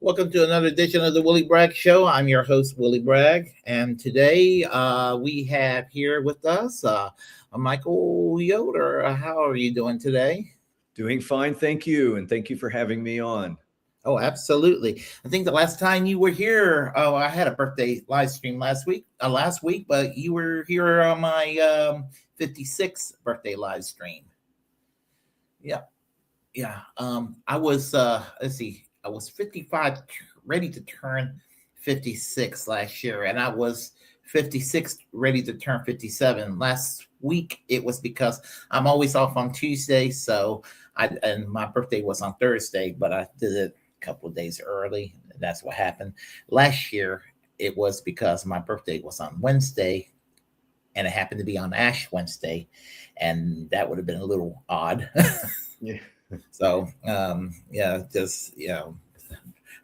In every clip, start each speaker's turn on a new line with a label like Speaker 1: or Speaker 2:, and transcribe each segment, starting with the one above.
Speaker 1: Welcome to another edition of the Willy Bragg Show. I'm your host, Willy Bragg, and today we have here with us Michael Yoder. How are you doing today?
Speaker 2: Doing fine, thank you, and thank you for having me on.
Speaker 1: Oh, absolutely. I think the last time you were here, I had a birthday live stream last week, but you were here on my 56th birthday live stream. Yeah, yeah. I was let's see. I was 55, ready to turn 56 last year, and I was 56, ready to turn 57. Last week, it was because I'm always off on Tuesday, so and my birthday was on Thursday, but I did it a couple of days early. That's what happened. Last year, it was because my birthday was on Wednesday, and it happened to be on Ash Wednesday, and that would have been a little odd.
Speaker 2: Yeah.
Speaker 1: So yeah, just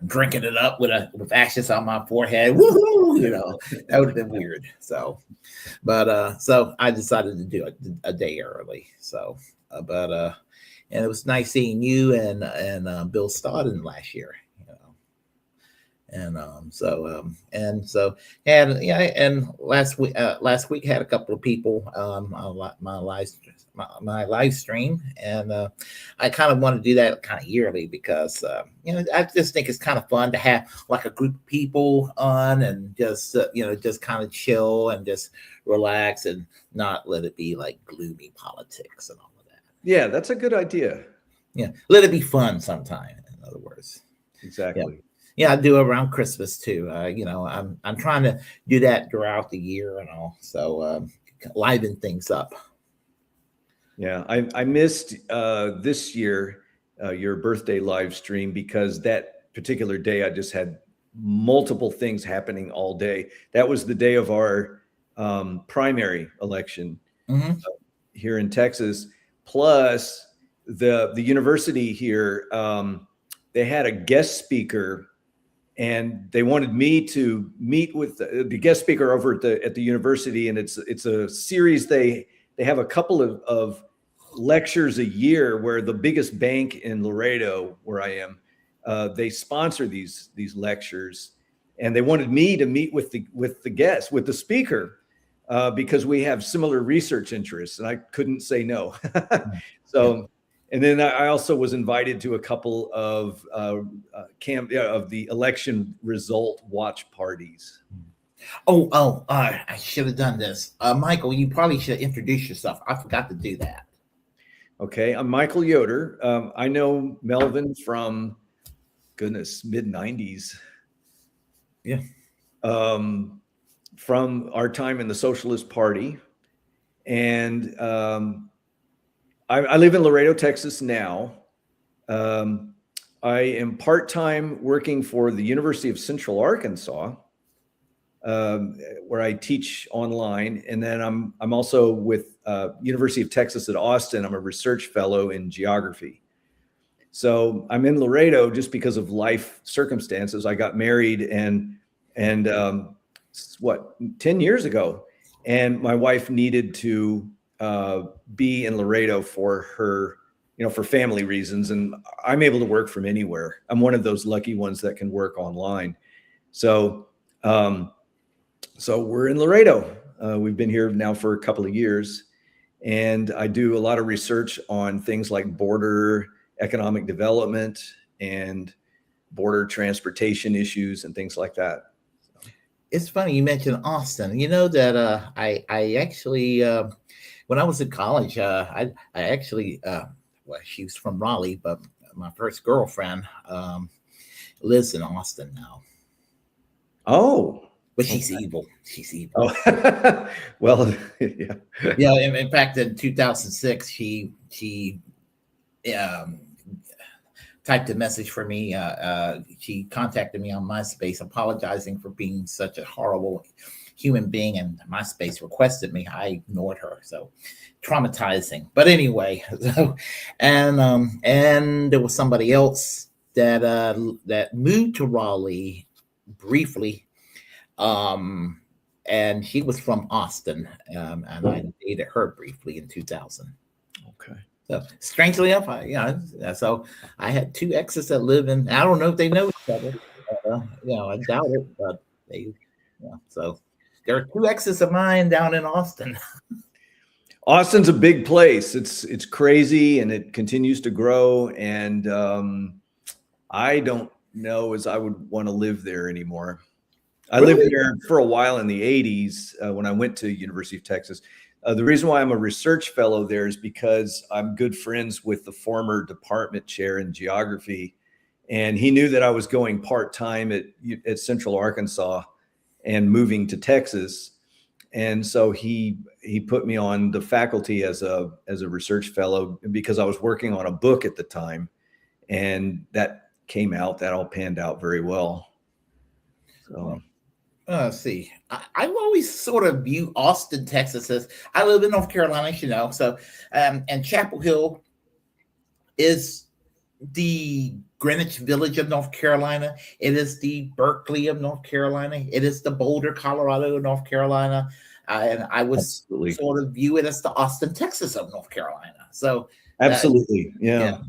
Speaker 1: drinking it up with ashes on my forehead. Woohoo! That would have been weird. So, but so I decided to do it a day early. So, and it was nice seeing you and Bill Stodden last year. And last week had a couple of people my live stream, and I kind of want to do that kind of yearly because I just think it's kind of fun to have like a group of people on and just just kind of chill and just relax and not let it be like gloomy politics and all of that.
Speaker 2: Yeah, that's a good idea.
Speaker 1: Yeah, let it be fun sometime. In other words,
Speaker 2: exactly.
Speaker 1: Yeah. Yeah, I do around Christmas too. I'm trying to do that throughout the year and all, so liven things up.
Speaker 2: Yeah, I missed this year your birthday live stream because that particular day I just had multiple things happening all day. That was the day of our primary election here in Texas. Plus, the university here they had a guest speaker. And they wanted me to meet with the guest speaker over at the university, and it's a series. They have a couple of lectures a year where the biggest bank in Laredo, where I am, they sponsor these lectures, and they wanted me to meet with the speaker because we have similar research interests, and I couldn't say no. So. And then I also was invited to a couple of of the election result watch parties.
Speaker 1: I should have done this. Michael, you probably should introduce yourself. I forgot to do that.
Speaker 2: Okay, I'm Michael Yoder. I know Melvin from, goodness, mid-90s.
Speaker 1: Yeah.
Speaker 2: From our time in the Socialist Party. And I live in Laredo, Texas now. I am part-time working for the University of Central Arkansas, where I teach online, and then I'm also with University of Texas at Austin. I'm a research fellow in geography. So I'm in Laredo just because of life circumstances. I got married and 10 years ago, and my wife needed to be in Laredo for her, for family reasons. And I'm able to work from anywhere. I'm one of those lucky ones that can work online. So we're in Laredo. We've been here now for a couple of years, and I do a lot of research on things like border economic development and border transportation issues and things like that.
Speaker 1: It's funny you mentioned Austin. You know that I actually when I was in college, I actually she was from Raleigh, but my first girlfriend lives in Austin now.
Speaker 2: Oh,
Speaker 1: but she's evil. She's evil.
Speaker 2: Oh. Well, yeah.
Speaker 1: Yeah. In fact, in 2006, she typed a message for me. She contacted me on MySpace, apologizing for being such a horrible human being, and MySpace requested me. I ignored her, so traumatizing. But anyway, and there was somebody else that moved to Raleigh briefly, and she was from Austin, and I dated her briefly in 2000.
Speaker 2: Okay.
Speaker 1: So strangely enough, so I had two exes that live in. I don't know if they know each other. I doubt it, but so there are two exes of mine down in Austin.
Speaker 2: Austin's a big place. It's crazy and it continues to grow. And I don't know as I would want to live there anymore. I lived there for a while in the 80s when I went to University of Texas. The reason why I'm a research fellow there is because I'm good friends with the former department chair in geography. And he knew that I was going part-time at Central Arkansas and moving to Texas. And so he put me on the faculty as a research fellow because I was working on a book at the time. And that came out, that all panned out very well. So
Speaker 1: let's see. I've always sort of view Austin, Texas as I live in North Carolina, as you know. So, and Chapel Hill is the Greenwich Village of North Carolina. It is the Berkeley of North Carolina. It is the Boulder, Colorado of North Carolina. And I would sort of view it as the Austin, Texas of North Carolina. So
Speaker 2: absolutely. Yeah.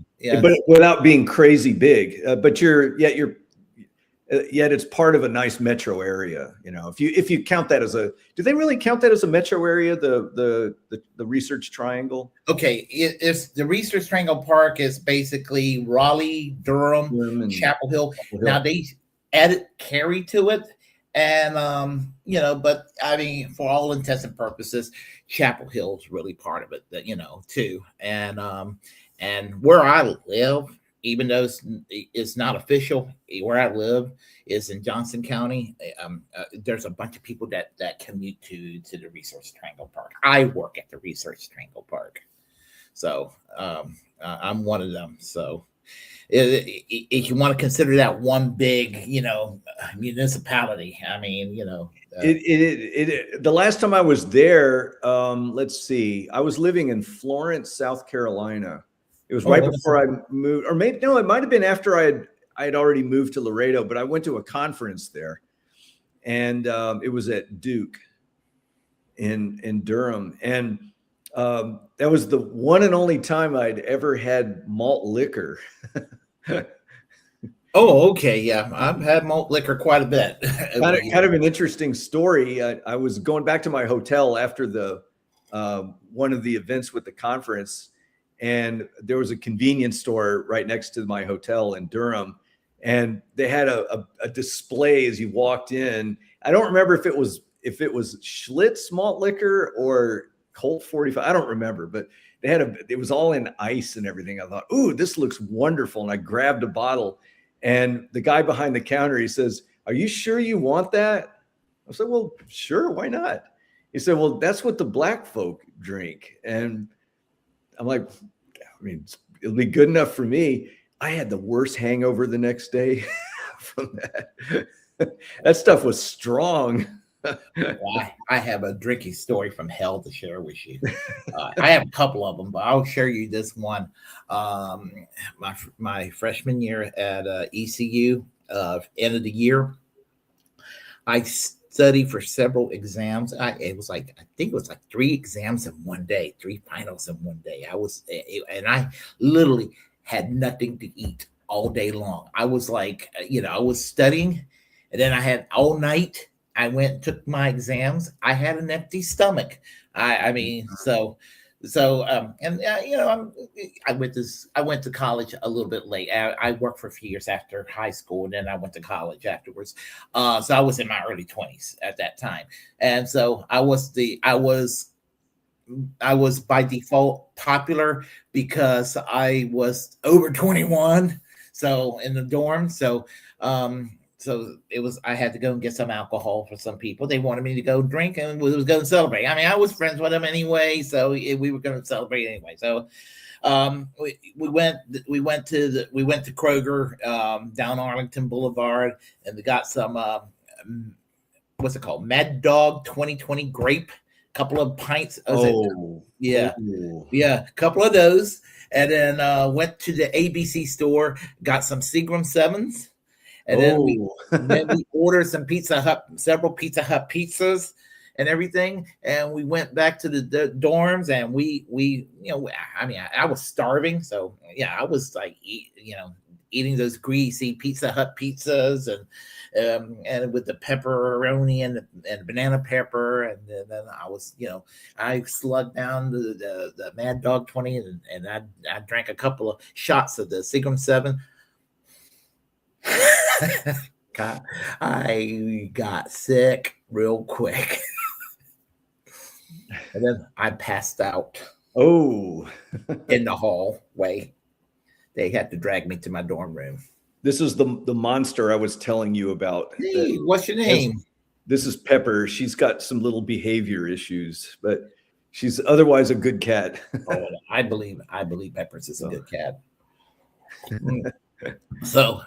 Speaker 2: But without being crazy big, but yet it's part of a nice metro area. If you count that as do they really count that as a metro area? The Research Triangle.
Speaker 1: Okay, it's the Research Triangle Park is basically Raleigh, Durham, and Chapel Hill. Now they added Cary to it, and but I mean, for all intents and purposes, Chapel Hill is really part of it. Too, and where I live, even though it's not official, where I live is in Johnson County. There's a bunch of people that commute to the Research Triangle Park. I work at the Research Triangle Park, so I'm one of them. So if you want to consider that one big, municipality, I mean,
Speaker 2: the last time I was there, let's see, I was living in Florence, South Carolina. It was right before I moved, or maybe no, it might have been after I had already moved to Laredo. But I went to a conference there, and it was at Duke in Durham, and that was the one and only time I'd ever had malt liquor.
Speaker 1: Oh, okay, yeah, I've had malt liquor quite a bit.
Speaker 2: kind of an interesting story. I was going back to my hotel after the one of the events with the conference. And there was a convenience store right next to my hotel in Durham. And they had a display as you walked in. I don't remember if it was Schlitz malt liquor or Colt 45. I don't remember, but they had it was all in ice and everything. I thought, ooh, this looks wonderful. And I grabbed a bottle, and the guy behind the counter, he says, "Are you sure you want that?" I said, "Well, sure. Why not?" He said, "Well, that's what the black folk drink." And I'm like, I mean, it'll be good enough for me. I had the worst hangover the next day from that. That stuff was strong.
Speaker 1: I have a drinking story from hell to share with you. I have a couple of them, but I'll share you this one. My freshman year at ECU, end of the year, I studied for several exams. I think it was like 3 exams in one day, 3 finals in one day. And I literally had nothing to eat all day long. I was like, I was studying, and then I had all night. I went and took my exams. I had an empty stomach. I went to college a little bit late. I worked for a few years after high school, and then I went to college afterwards. So I was in my early 20s at that time, and so I was by default popular because I was over 21. So in the dorm, so it was, I had to go and get some alcohol for some people. They wanted me to go drink, and we was going to celebrate. I mean, I was friends with them anyway, so we were going to celebrate anyway. So we went to Kroger down Arlington Boulevard, and we got some what's it called? Mad Dog 2020 grape. Couple of pints. A couple of those, and then went to the ABC store, got some Seagram 7s. And then we ordered some several Pizza Hut pizzas and everything. And we went back to the dorms, and I was starving. So yeah, I was like, eating those greasy Pizza Hut pizzas and with the pepperoni and banana pepper, and then I was, I slugged down the Mad Dog 20, and I drank a couple of shots of the Seagram 7. God, I got sick real quick. And then I passed out.
Speaker 2: Oh,
Speaker 1: in the hallway. They had to drag me to my dorm room.
Speaker 2: This is the monster I was telling you about.
Speaker 1: Hey, what's your name?
Speaker 2: This is Pepper. She's got some little behavior issues, but she's otherwise a good cat.
Speaker 1: Oh, I believe Pepper's is a good cat. So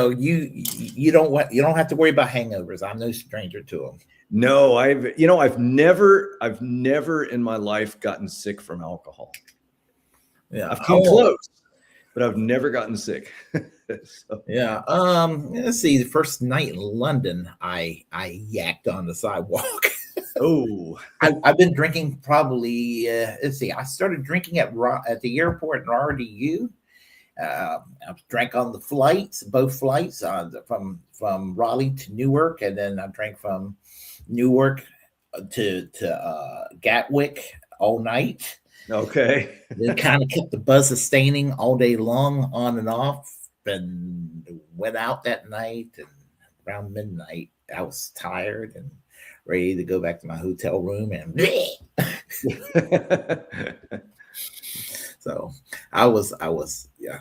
Speaker 1: you don't have to worry about hangovers. I'm no stranger to them.
Speaker 2: No, I've never in my life gotten sick from alcohol. Yeah, I've come close, but I've never gotten sick. So.
Speaker 1: Yeah. Let's see. The first night in London, I yacked on the sidewalk.
Speaker 2: Oh,
Speaker 1: I've been drinking probably. Let's see. I started drinking at the airport in RDU. I drank on the flights, both flights, from Raleigh to Newark, and then I drank from Newark to Gatwick all night.
Speaker 2: Okay.
Speaker 1: It kind of kept the buzz sustaining all day long, on and off, and went out that night. And around midnight, I was tired and ready to go back to my hotel room. And so I was, yeah.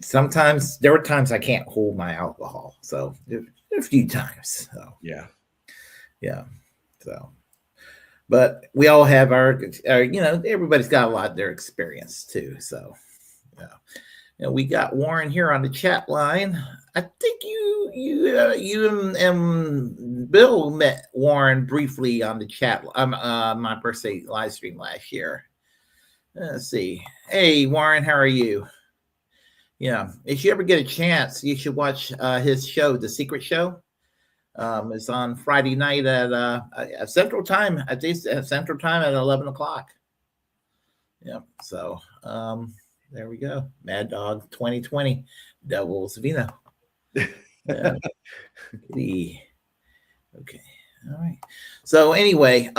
Speaker 1: Sometimes there were times I can't hold my alcohol. So a few times. So
Speaker 2: yeah.
Speaker 1: So, but we all have our everybody's got a lot of their experience too. So, we got Warren here on the chat line. I think you and Bill met Warren briefly on the chat. My birthday live stream last year. Let's see. Hey, Warren, how are you? Yeah, if you ever get a chance, you should watch his show, The Secret Show. It's on Friday night at Central Time. At Central Time at 11 o'clock. Yeah. So there we go. Mad Dog 2020, Devil's Vino. Yeah. Okay. All right. So anyway,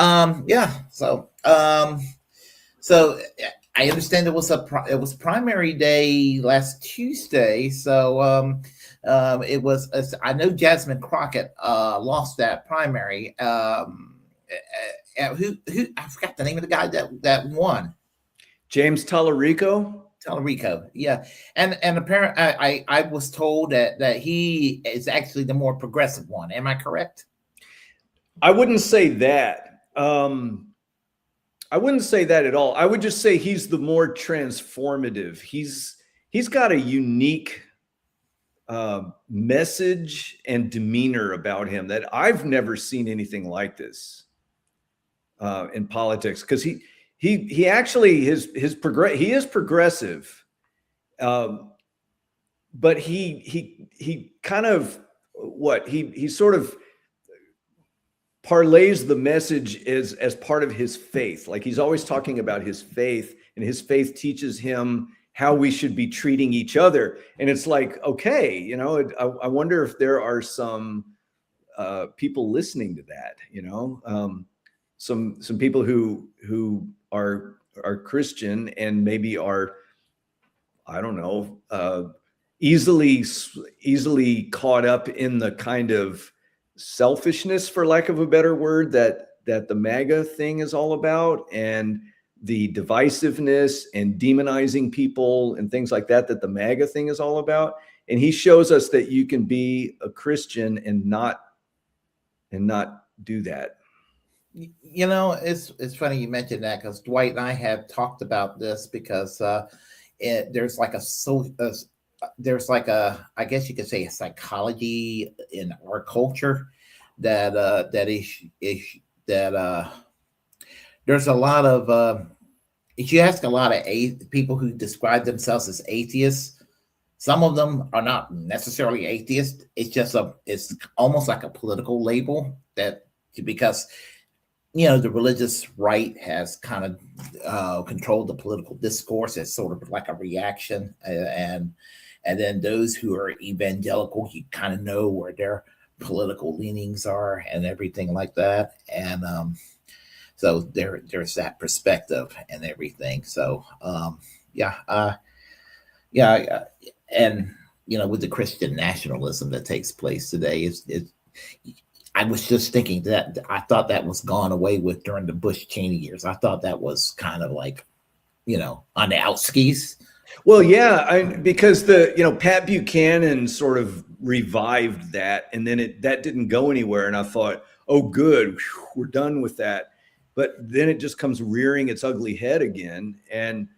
Speaker 1: yeah. So I understand it was primary day last Tuesday. So it was. I know Jasmine Crockett lost that primary. Who I forgot the name of the guy that won.
Speaker 2: James Tallarico.
Speaker 1: Yeah, and apparently I was told that he is actually the more progressive one. Am I correct?
Speaker 2: I wouldn't say that. I wouldn't say that at all. I would just say he's the more transformative. He's got a unique message and demeanor about him that I've never seen anything like this in politics, because he actually he is progressive, but he kind of he sort of parlays the message as part of his faith. Like, he's always talking about his faith, and his faith teaches him how we should be treating each other. And it's like, okay, I wonder if there are some people listening to that, some people who are Christian and maybe are, I don't know, easily caught up in the kind of selfishness, for lack of a better word, that the MAGA thing is all about, and the divisiveness and demonizing people and things like that the MAGA thing is all about. And he shows us that you can be a Christian and not do that.
Speaker 1: It's funny you mentioned that, because Dwight and I have talked about this, because there's like I guess you could say, a psychology in our culture that there's a lot of if you ask a lot of people who describe themselves as atheists, some of them are not necessarily atheists. It's just it's almost like a political label, that because the religious right has kind of controlled the political discourse as sort of like a reaction, and then those who are evangelical, you kind of know where their political leanings are and everything like that, and so there's that perspective and everything. So yeah, yeah, and with the Christian nationalism that takes place today, I was just thinking that I thought that was gone away with during the Bush Cheney years. I thought that was kind of like, on the outskis.
Speaker 2: Well, yeah, because Pat Buchanan sort of revived that, and then that didn't go anywhere. And I thought, oh, good, we're done with that. But then it just comes rearing its ugly head again. And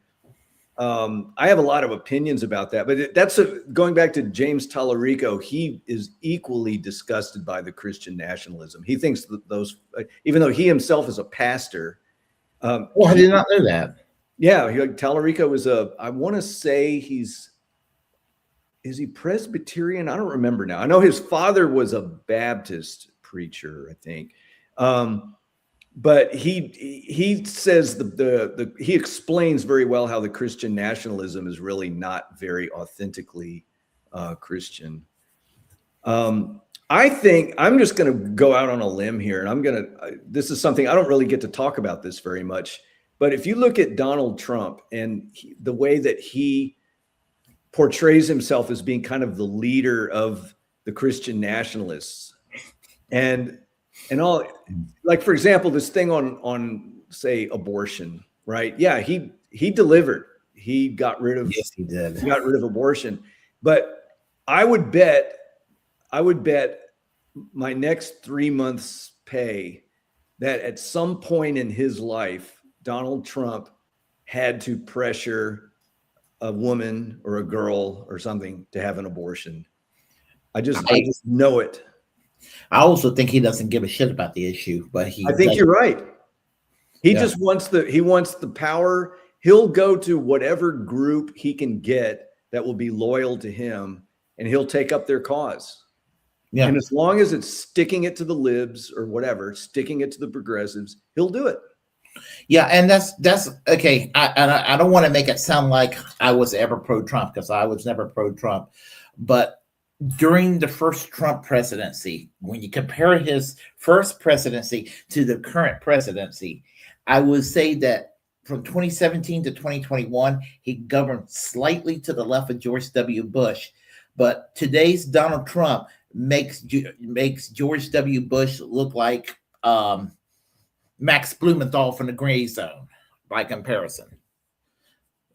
Speaker 2: I have a lot of opinions about that. But going back to James Tallarico, he is equally disgusted by the Christian nationalism. He thinks that those, even though he himself is a pastor.
Speaker 1: Well, I did not know that.
Speaker 2: Yeah, Tallarico is I want to say is he Presbyterian? I don't remember now. I know his father was a Baptist preacher, I think. But he says he explains very well how the Christian nationalism is really not very authentically Christian. I think I'm just going to go out on a limb here, and this is something I don't really get to talk about this very much. But if you look at Donald Trump and the way that he portrays himself as being kind of the leader of the Christian nationalists, and all, like, for example, this thing on say abortion, right? Yeah, he delivered. He got rid of.
Speaker 1: Yes, he did.
Speaker 2: He got rid of abortion. But I would bet my next 3 months' pay that at some point in his life, Donald Trump had to pressure a woman or a girl or something to have an abortion. I just know it.
Speaker 1: I also think he doesn't give a shit about the issue, but I
Speaker 2: think you're right. He just wants the power. He'll go to whatever group he can get that will be loyal to him, and he'll take up their cause. Yeah. And as long as it's sticking it to the libs or whatever, sticking it to the progressives, he'll do it.
Speaker 1: Yeah, and that's okay. I don't want to make it sound like I was ever pro-Trump, because I was never pro-Trump. But during the first Trump presidency, when you compare his first presidency to the current presidency, I would say that from 2017 to 2021, he governed slightly to the left of George W. Bush. But today's Donald Trump makes George W. Bush look like Max Blumenthal from the gray zone by comparison.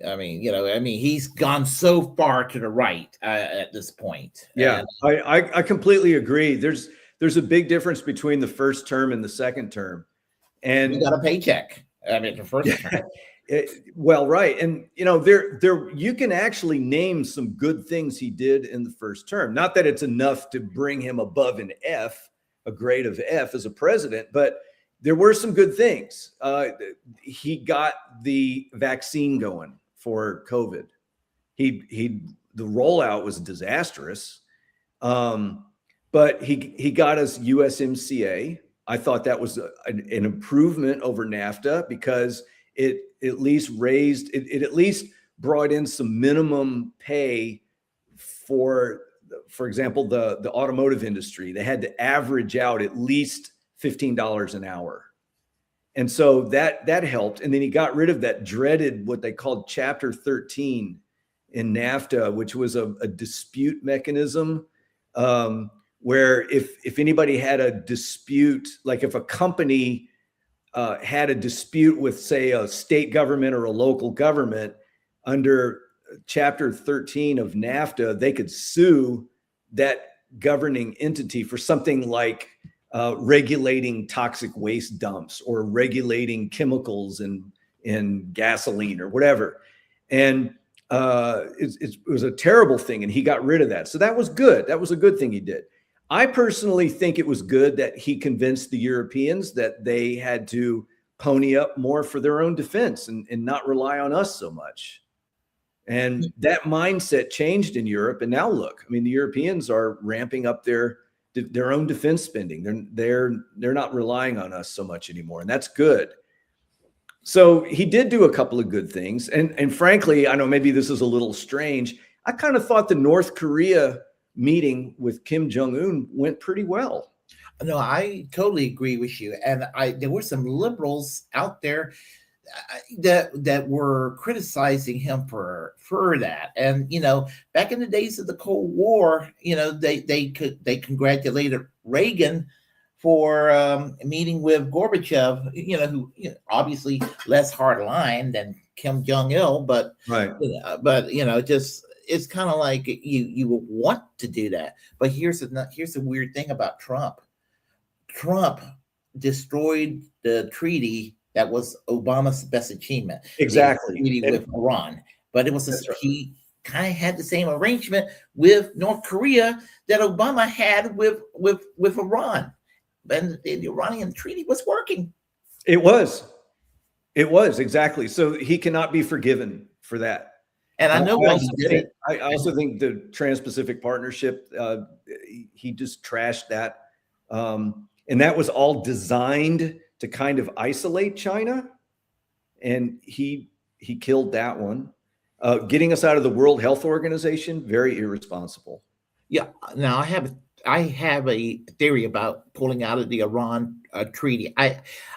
Speaker 1: I mean, he's gone so far to the right at this point.
Speaker 2: Yeah, and I completely agree. There's a big difference between the first term and the second term. And
Speaker 1: you got a paycheck. I mean, the first term.
Speaker 2: Well, right. And, there you can actually name some good things he did in the first term. Not that it's enough to bring him above an F, a grade of F as a president, but there were some good things. He got the vaccine going for COVID. The rollout was disastrous, but he got us USMCA. I thought that was an improvement over NAFTA, because it at least at least brought in some minimum pay for example, the automotive industry. They had to average out at least $15 an hour. And so that helped. And then he got rid of that dreaded, what they called Chapter 13 in NAFTA, which was a dispute mechanism, where if anybody had a dispute, like if a company had a dispute with, say, a state government or a local government, under Chapter 13 of NAFTA, they could sue that governing entity for something like regulating toxic waste dumps or regulating chemicals in gasoline or whatever. And it was a terrible thing, and he got rid of that. So that was good. That was a good thing he did. I personally think it was good that he convinced the Europeans that they had to pony up more for their own defense and not rely on us so much. And that mindset changed in Europe. And now look, I mean, the Europeans are ramping up their their own defense spending. They're not relying on us so much anymore, and that's good. So he did do a couple of good things, and frankly, I know maybe this is a little strange. I kind of thought the North Korea meeting with Kim Jong-un went pretty well.
Speaker 1: No, I totally agree with you. And there were some liberals out there that were criticizing him for that. And back in the days of the Cold War, they congratulated Reagan for meeting with Gorbachev, who obviously less hard line than Kim Jong-il, but
Speaker 2: right.
Speaker 1: Just it's kind of like you would want to do that. But here's the weird thing about Trump. Trump destroyed the treaty that was Obama's best achievement.
Speaker 2: Exactly.
Speaker 1: The treaty with Iran. But it was he kind of had the same arrangement with North Korea that Obama had with Iran. And the Iranian treaty was working.
Speaker 2: It was exactly. So he cannot be forgiven for that.
Speaker 1: And I know why he did it.
Speaker 2: I also think the Trans-Pacific Partnership, he just trashed that. And that was all designed to kind of isolate China. And he killed that one. Getting us out of the World Health Organization, very irresponsible.
Speaker 1: Yeah. Now I have a theory about pulling out of the Iran treaty,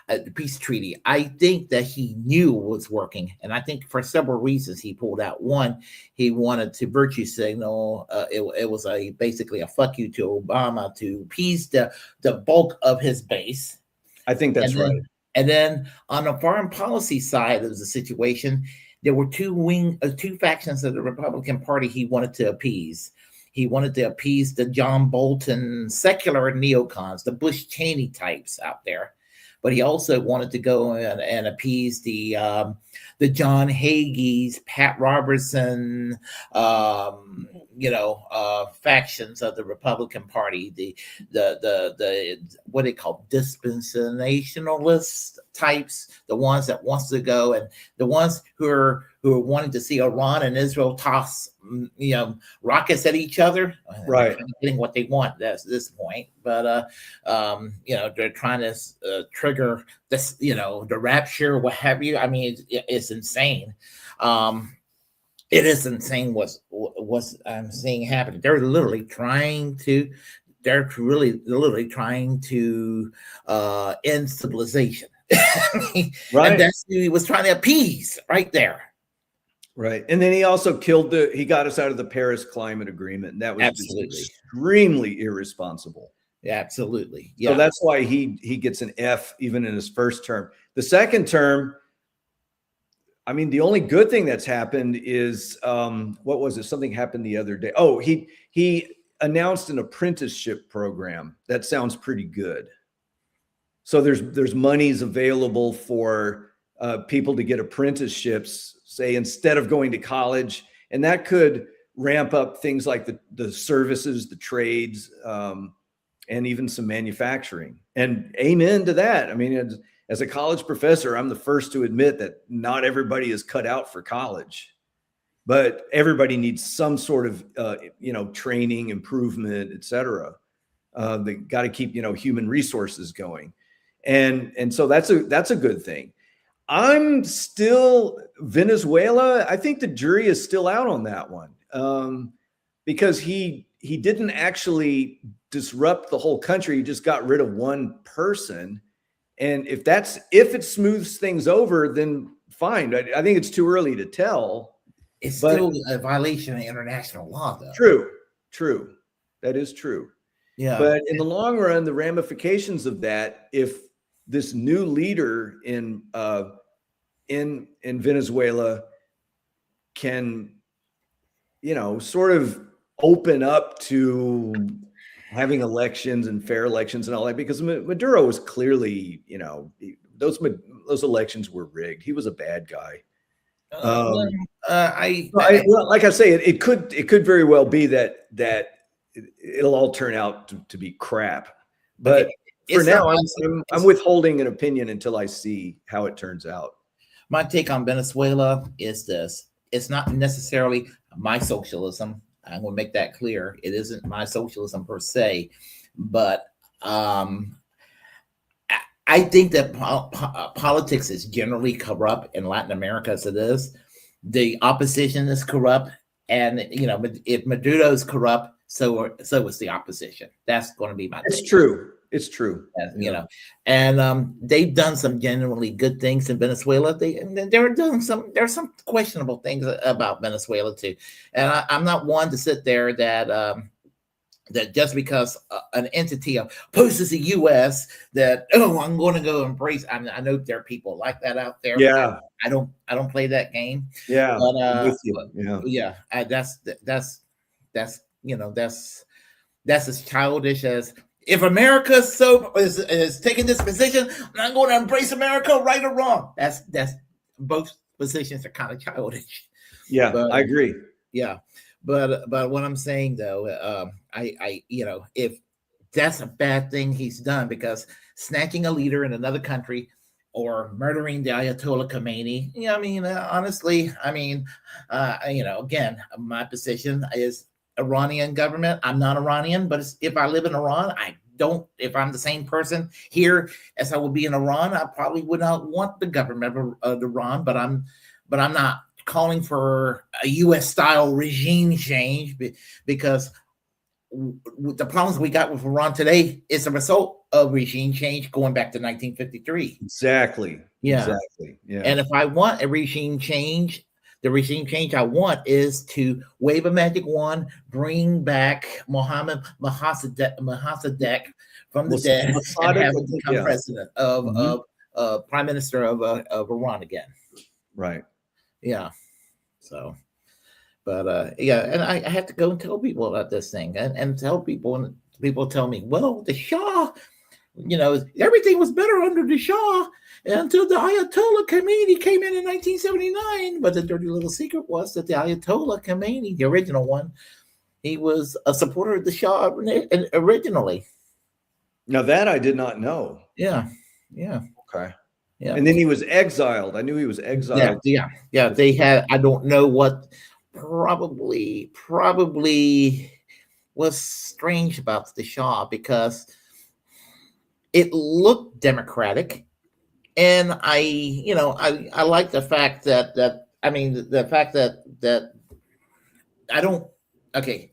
Speaker 1: the peace treaty. I think that he knew it was working, and I think for several reasons he pulled out. One, he wanted to virtue signal. It was basically a fuck you to Obama to appease the bulk of his base.
Speaker 2: I think that's right.
Speaker 1: And then on the foreign policy side of the situation, there were two factions of the Republican Party he wanted to appease. He wanted to appease the John Bolton secular neocons, the Bush Cheney types out there. But he also wanted to go and appease the John Hagees, Pat Robertson, factions of the Republican Party, the what they call dispensationalist types, the ones that wants to go, and the ones who are wanting to see Iran and Israel toss rockets at each other,
Speaker 2: right?
Speaker 1: Getting what they want at this point, but they're trying to trigger this, the rapture, what have you. I mean, it's insane. It is insane what's I'm seeing happen. They're literally trying to end civilization.
Speaker 2: Right.
Speaker 1: And that's who he was trying to appease right there.
Speaker 2: Right. And then he also he got us out of the Paris Climate Agreement. And that was
Speaker 1: absolutely
Speaker 2: extremely irresponsible.
Speaker 1: Yeah, absolutely. Yeah.
Speaker 2: So that's why he gets an F even in his first term. The second term, I mean, the only good thing that's happened is what was it? Something happened the other day. Oh, he announced an apprenticeship program. That sounds pretty good. So there's monies available for people to get apprenticeships, say, instead of going to college, and that could ramp up things like the services, the trades, and even some manufacturing. And amen to that. I mean, as a college professor, I'm the first to admit that not everybody is cut out for college, but everybody needs some sort of, training, improvement, et cetera. They got to keep, human resources going. And so that's a good thing. I'm still Venezuela. I think the jury is still out on that one because he didn't actually disrupt the whole country. He just got rid of one person. And if it smooths things over, then fine. I think it's too early to tell.
Speaker 1: It's still a violation of international law, though.
Speaker 2: True. That is true.
Speaker 1: Yeah.
Speaker 2: But in the long run, the ramifications of that, if this new leader in Venezuela can, sort of open up to having elections and fair elections and all that, because Maduro was clearly, those elections were rigged. He was a bad guy. Like I say, it could very well be that it'll all turn out to be crap. But for now, I'm withholding an opinion until I see how it turns out.
Speaker 1: My take on Venezuela is this: it's not necessarily my socialism. I'm going to make that clear. It isn't my socialism per se, but I think that politics is generally corrupt in Latin America as it is. The opposition is corrupt, and if Maduro is corrupt, so is the opposition. That's going to be my
Speaker 2: It's
Speaker 1: take.
Speaker 2: true. It's true.
Speaker 1: And they've done some genuinely good things in Venezuela. There's some questionable things about Venezuela too, and I'm not one to sit there that just because an entity opposes the U.S. that I'm going to go embrace. I know there are people like that out there.
Speaker 2: Yeah,
Speaker 1: I don't play that game.
Speaker 2: yeah,
Speaker 1: but
Speaker 2: I'm with you.
Speaker 1: Yeah, that's as childish as if America is taking this position, I'm going to embrace America, right or wrong. That's both positions are kind of childish.
Speaker 2: Yeah,
Speaker 1: But
Speaker 2: I agree.
Speaker 1: yeah, but what I'm saying though, if that's a bad thing he's done, because snatching a leader in another country or murdering the Ayatollah Khomeini, honestly, again, my position is Iranian government. I'm not Iranian, but if I live in Iran, if I'm the same person here as I would be in Iran, I probably would not want the government of Iran, but I'm not calling for a U.S. style regime change, because the problems we got with Iran today is a result of regime change going back to 1953.
Speaker 2: Exactly.
Speaker 1: Yeah.
Speaker 2: Exactly. Yeah.
Speaker 1: And if I want a regime change, the regime change I want is to wave a magic wand, bring back Mohammed Mossadegh from the dead, and have him become president of prime minister of Iran again.
Speaker 2: Right.
Speaker 1: Yeah. So, but and I have to go and tell people about this thing, and tell people, and people tell me, well, the Shah, everything was better under the Shah until the Ayatollah Khomeini came in 1979. But the dirty little secret was that the Ayatollah Khomeini, the original one, he was a supporter of the Shah originally.
Speaker 2: Now that I did not know.
Speaker 1: Yeah.
Speaker 2: Okay.
Speaker 1: Yeah.
Speaker 2: And then he was exiled. I knew he was exiled.
Speaker 1: Yeah. They had, I don't know what, probably was strange about the Shah, because it looked democratic, and I like the fact that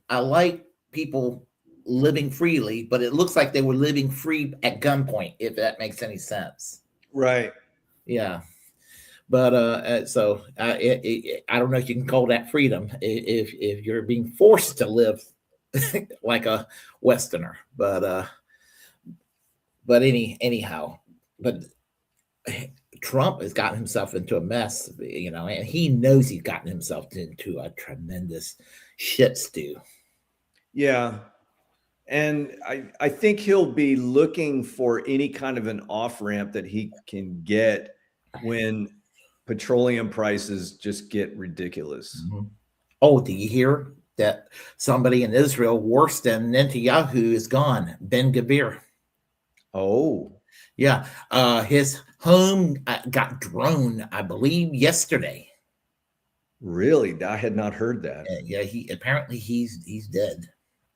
Speaker 1: I like people living freely, but it looks like they were living free at gunpoint, if that makes any sense.
Speaker 2: Right.
Speaker 1: Yeah. But so I don't know if you can call that freedom if you're being forced to live like a Westerner. But anyhow, but Trump has gotten himself into a mess, and he knows he's gotten himself into a tremendous shit stew.
Speaker 2: Yeah. And I think he'll be looking for any kind of an off ramp that he can get when petroleum prices just get ridiculous.
Speaker 1: Mm-hmm. Oh, do you hear that somebody in Israel worse than Netanyahu is gone? Ben-Gvir.
Speaker 2: Oh.
Speaker 1: Yeah. His home got droned, I believe, yesterday.
Speaker 2: Really? I had not heard that.
Speaker 1: Yeah. He's dead.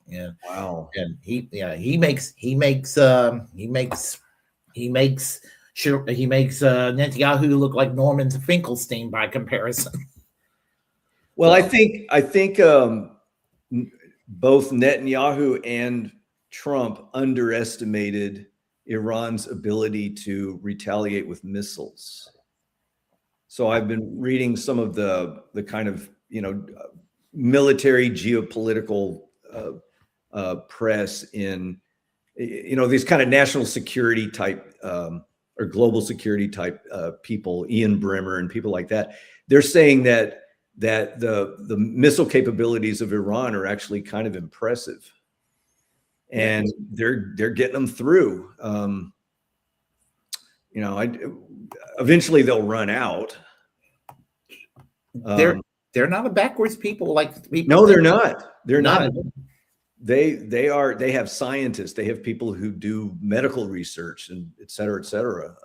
Speaker 1: Yeah.
Speaker 2: Wow.
Speaker 1: And he makes Netanyahu look like Norman Finkelstein by comparison.
Speaker 2: Well, I think both Netanyahu and Trump underestimated Iran's ability to retaliate with missiles. So I've been reading some of the kind of military geopolitical press in these kind of national security type or global security type people, Ian Bremmer and people like that. They're saying that the missile capabilities of Iran are actually kind of impressive, and they're getting them through. Eventually they'll run out.
Speaker 1: They're not a backwards people like people.
Speaker 2: No, they're not. They're not.
Speaker 1: They
Speaker 2: They have scientists. They have people who do medical research and et cetera, et cetera.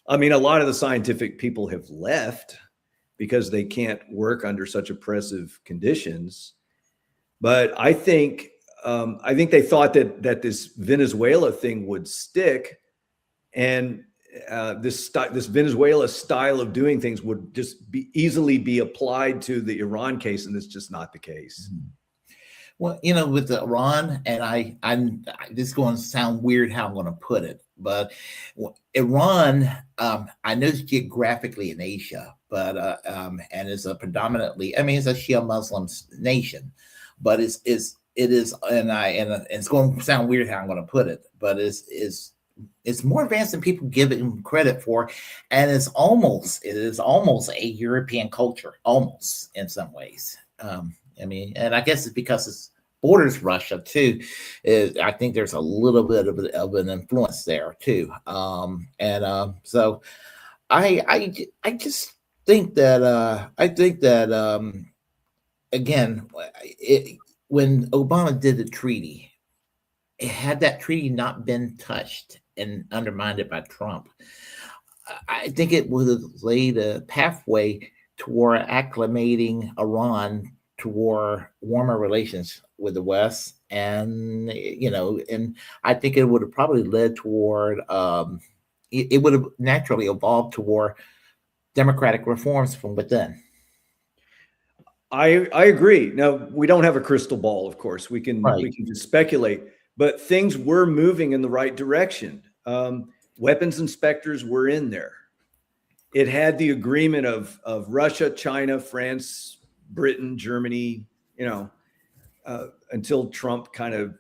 Speaker 2: I mean, a lot of the scientific people have left because they can't work under such oppressive conditions. But I think I think they thought that this Venezuela thing would stick, and this Venezuela style of doing things would just easily be applied to the Iran case, and it's just not the case.
Speaker 1: Well, with the Iran, and this is going to sound weird how I'm going to put it, but Iran, I know it's geographically in Asia, but and it's a predominantly, it's a Shia Muslim nation, but it is, and it's going to sound weird how I'm going to put it, but it's more advanced than people give it credit for, and it is almost a European culture, almost in some ways. And I guess it's because it's borders Russia too. I think there's a little bit of an influence there too. So I just think that again, when Obama did the treaty, had that treaty not been touched and undermined by Trump, I think it would have laid a pathway toward acclimating Iran toward warmer relations with the West, and I think it would have probably led toward it would have naturally evolved toward democratic reforms from within.
Speaker 2: I agree. Now, we don't have a crystal ball, of course. We can just speculate, but things were moving in the right direction. Weapons inspectors were in there. It had the agreement of Russia, China, France, Britain, Germany, until Trump kind of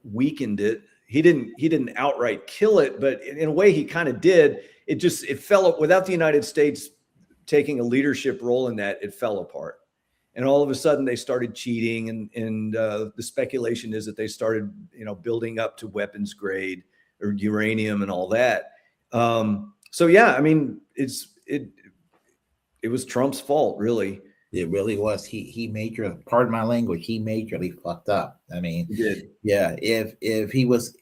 Speaker 2: weakened it. He didn't outright kill it, but in a way he kind of did. It fell without the United States taking a leadership role in that. It fell apart. And all of a sudden they started cheating, and the speculation is that they started, building up to weapons grade or uranium and all that. So yeah, it was Trump's fault, really.
Speaker 1: It really was. He pardon my language, he majorly fucked up. He did. Yeah. If he was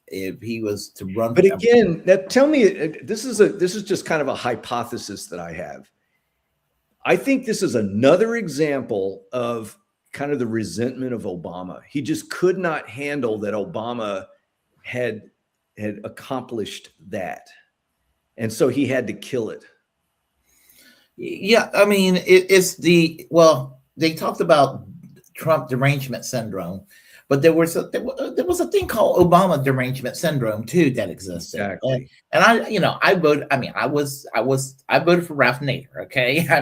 Speaker 1: to run.
Speaker 2: But again, now tell me, this is just kind of a hypothesis that I have. I think this is another example of kind of the resentment of Obama. He just could not handle that Obama had accomplished that. And so he had to kill it.
Speaker 1: Yeah, they talked about Trump derangement syndrome, but there was a thing called Obama derangement syndrome too that existed.
Speaker 2: Exactly.
Speaker 1: And I voted. I voted for Ralph Nader. Okay,
Speaker 2: I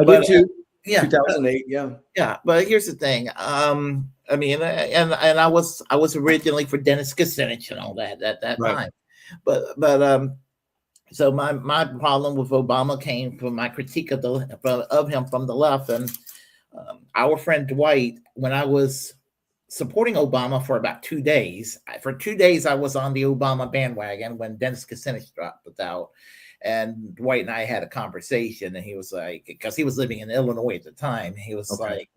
Speaker 2: did too.
Speaker 1: Yeah,
Speaker 2: 2008.
Speaker 1: Yeah. But here's the thing. And I was originally for Dennis Kucinich and all that at that
Speaker 2: right.
Speaker 1: time, but. So my problem with Obama came from my critique of him from the left, and our friend Dwight. When I was supporting Obama for about 2 days, I was on the Obama bandwagon when Dennis Kucinich dropped out, and Dwight and I had a conversation, and he was like, because he was living in Illinois at the time, he was like,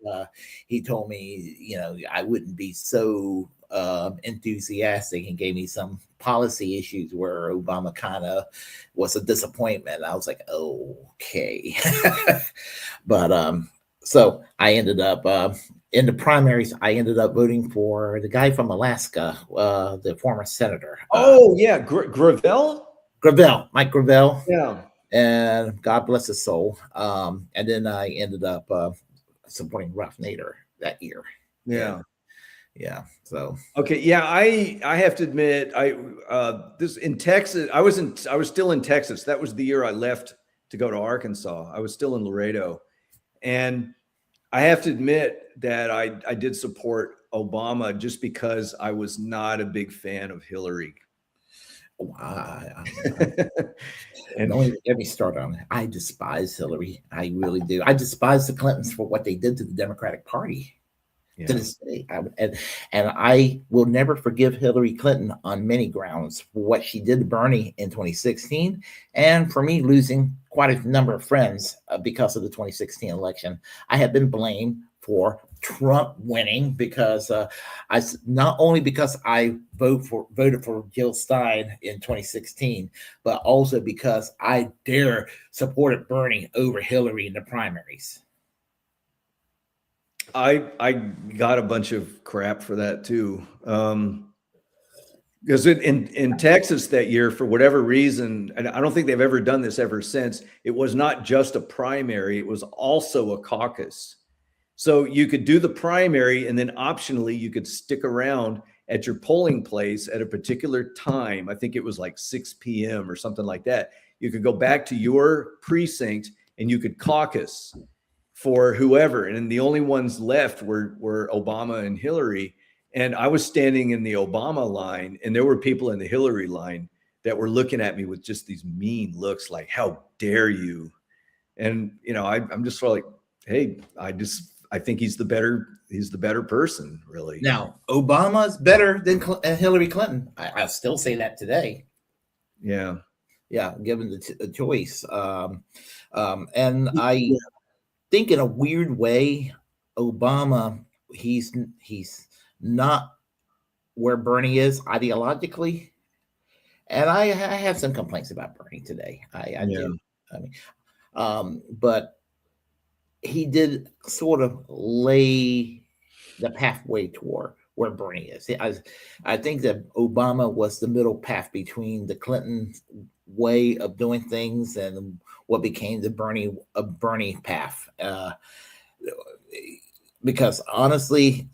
Speaker 1: he told me, I wouldn't be so enthusiastic, and gave me some policy issues where Obama kind of was a disappointment. I was like, okay. But so I ended up in the primaries. I ended up voting for the guy from Alaska, the former senator.
Speaker 2: Gravel,
Speaker 1: Mike Gravel.
Speaker 2: Yeah,
Speaker 1: and God bless his soul. And then I ended up supporting Ralph Nader that year. Yeah. So
Speaker 2: okay. Yeah, I have to admit, this in Texas. I was still in Texas. That was the year I left to go to Arkansas. I was still in Laredo, and I have to admit that I did support Obama just because I was not a big fan of Hillary.
Speaker 1: Wow. And let me start on it. I despise Hillary. I really do. I despise the Clintons for what they did to the Democratic Party. To this day. And I will never forgive Hillary Clinton on many grounds for what she did to Bernie in 2016, and for me losing quite a number of friends because of the 2016 election. I have been blamed for Trump winning because not only because I voted for Jill Stein in 2016, but also because I supported Bernie over Hillary in the primaries.
Speaker 2: I got a bunch of crap for that too. Because in Texas that year, for whatever reason, and I don't think they've ever done this ever since, it was not just a primary, it was also a caucus. So you could do the primary, and then optionally you could stick around at your polling place at a particular time. I think it was like 6 p.m. or something like that. You could go back to your precinct and you could caucus for whoever. And then the only ones left were Obama and Hillary. And I was standing in the Obama line, and there were people in the Hillary line that were looking at me with just these mean looks like, how dare you? And, you know, I'm just sort of like, hey, I think he's the better person, really.
Speaker 1: Now, Obama's better than Hillary Clinton. I still say that today.
Speaker 2: Yeah.
Speaker 1: Yeah, given the choice. And I think in a weird way, Obama, he's not where Bernie is ideologically. And I have some complaints about Bernie today. I do. I mean, but he did sort of lay the pathway toward where Bernie is. I think that Obama was the middle path between the Clinton way of doing things and what became the Bernie path. Because honestly,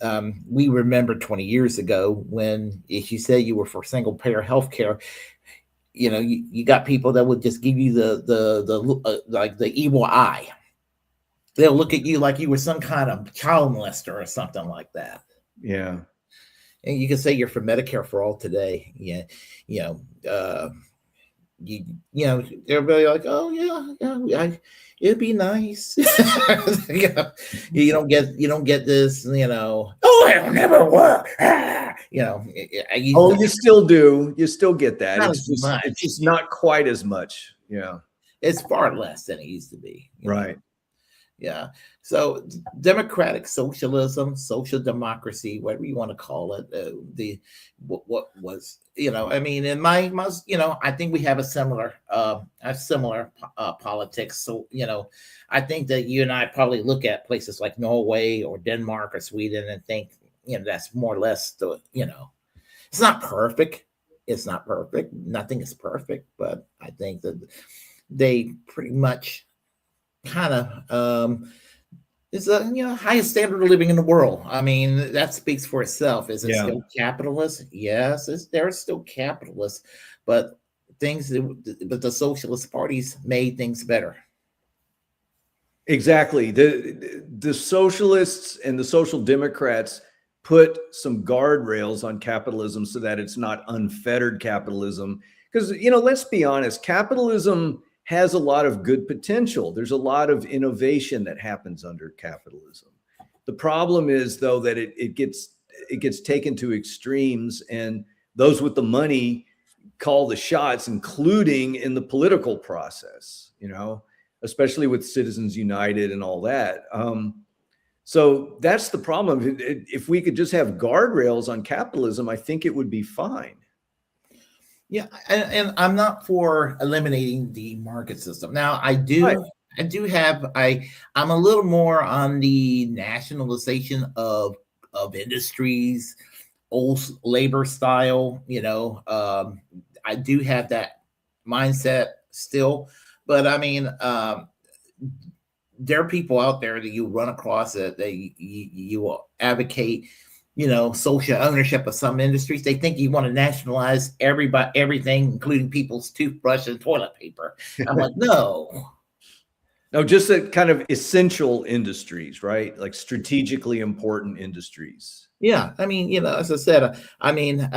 Speaker 1: we remember 20 years ago when, if you say you were for single payer health care, you know, you got people that would just give you the like the evil eye. They'll look at you like you were some kind of child molester or something like that.
Speaker 2: Yeah.
Speaker 1: And you can say you're for Medicare for all today. Yeah. You know, everybody like, oh yeah, it'd be nice. You don't get this, you know, oh, it'll never work. You know,
Speaker 2: you still do. You still get that.
Speaker 1: It's
Speaker 2: just not quite as much. Yeah.
Speaker 1: It's far less than it used to be.
Speaker 2: Right.
Speaker 1: Know? Yeah. So democratic socialism, social democracy, whatever you want to call it, what was, you know, I mean, in my you know, I think we have a similar politics. So, you know, I think that you and I probably look at places like Norway or Denmark or Sweden and think, you know, that's more or less the, you know, it's not perfect. It's not perfect. Nothing is perfect, but I think that they pretty much kind of is the, you know, highest standard of living in the world. I mean, that speaks for itself. Is it still capitalist? Yes, they're still capitalist, but the socialist parties made things better.
Speaker 2: Exactly. The socialists and the social democrats put some guardrails on capitalism so that it's not unfettered capitalism. Because, you know, let's be honest, capitalism has a lot of good potential. There's a lot of innovation that happens under capitalism. The problem is, though, that it gets taken to extremes, and those with the money call the shots, including in the political process, you know, especially with Citizens United and all that. So that's the problem. If we could just have guardrails on capitalism, I think it would be fine.
Speaker 1: Yeah, and I'm not for eliminating the market system. Now, I'm a little more on the nationalization of industries, old labor style. You know, I do have that mindset still, but I mean, there are people out there that you run across that you will advocate, you know, social ownership of some industries. They think you want to nationalize everything, including people's toothbrush and toilet paper. I'm like, no,
Speaker 2: just a kind of essential industries, right? Like strategically important industries.
Speaker 1: Yeah, I mean, you know, as I said, I mean,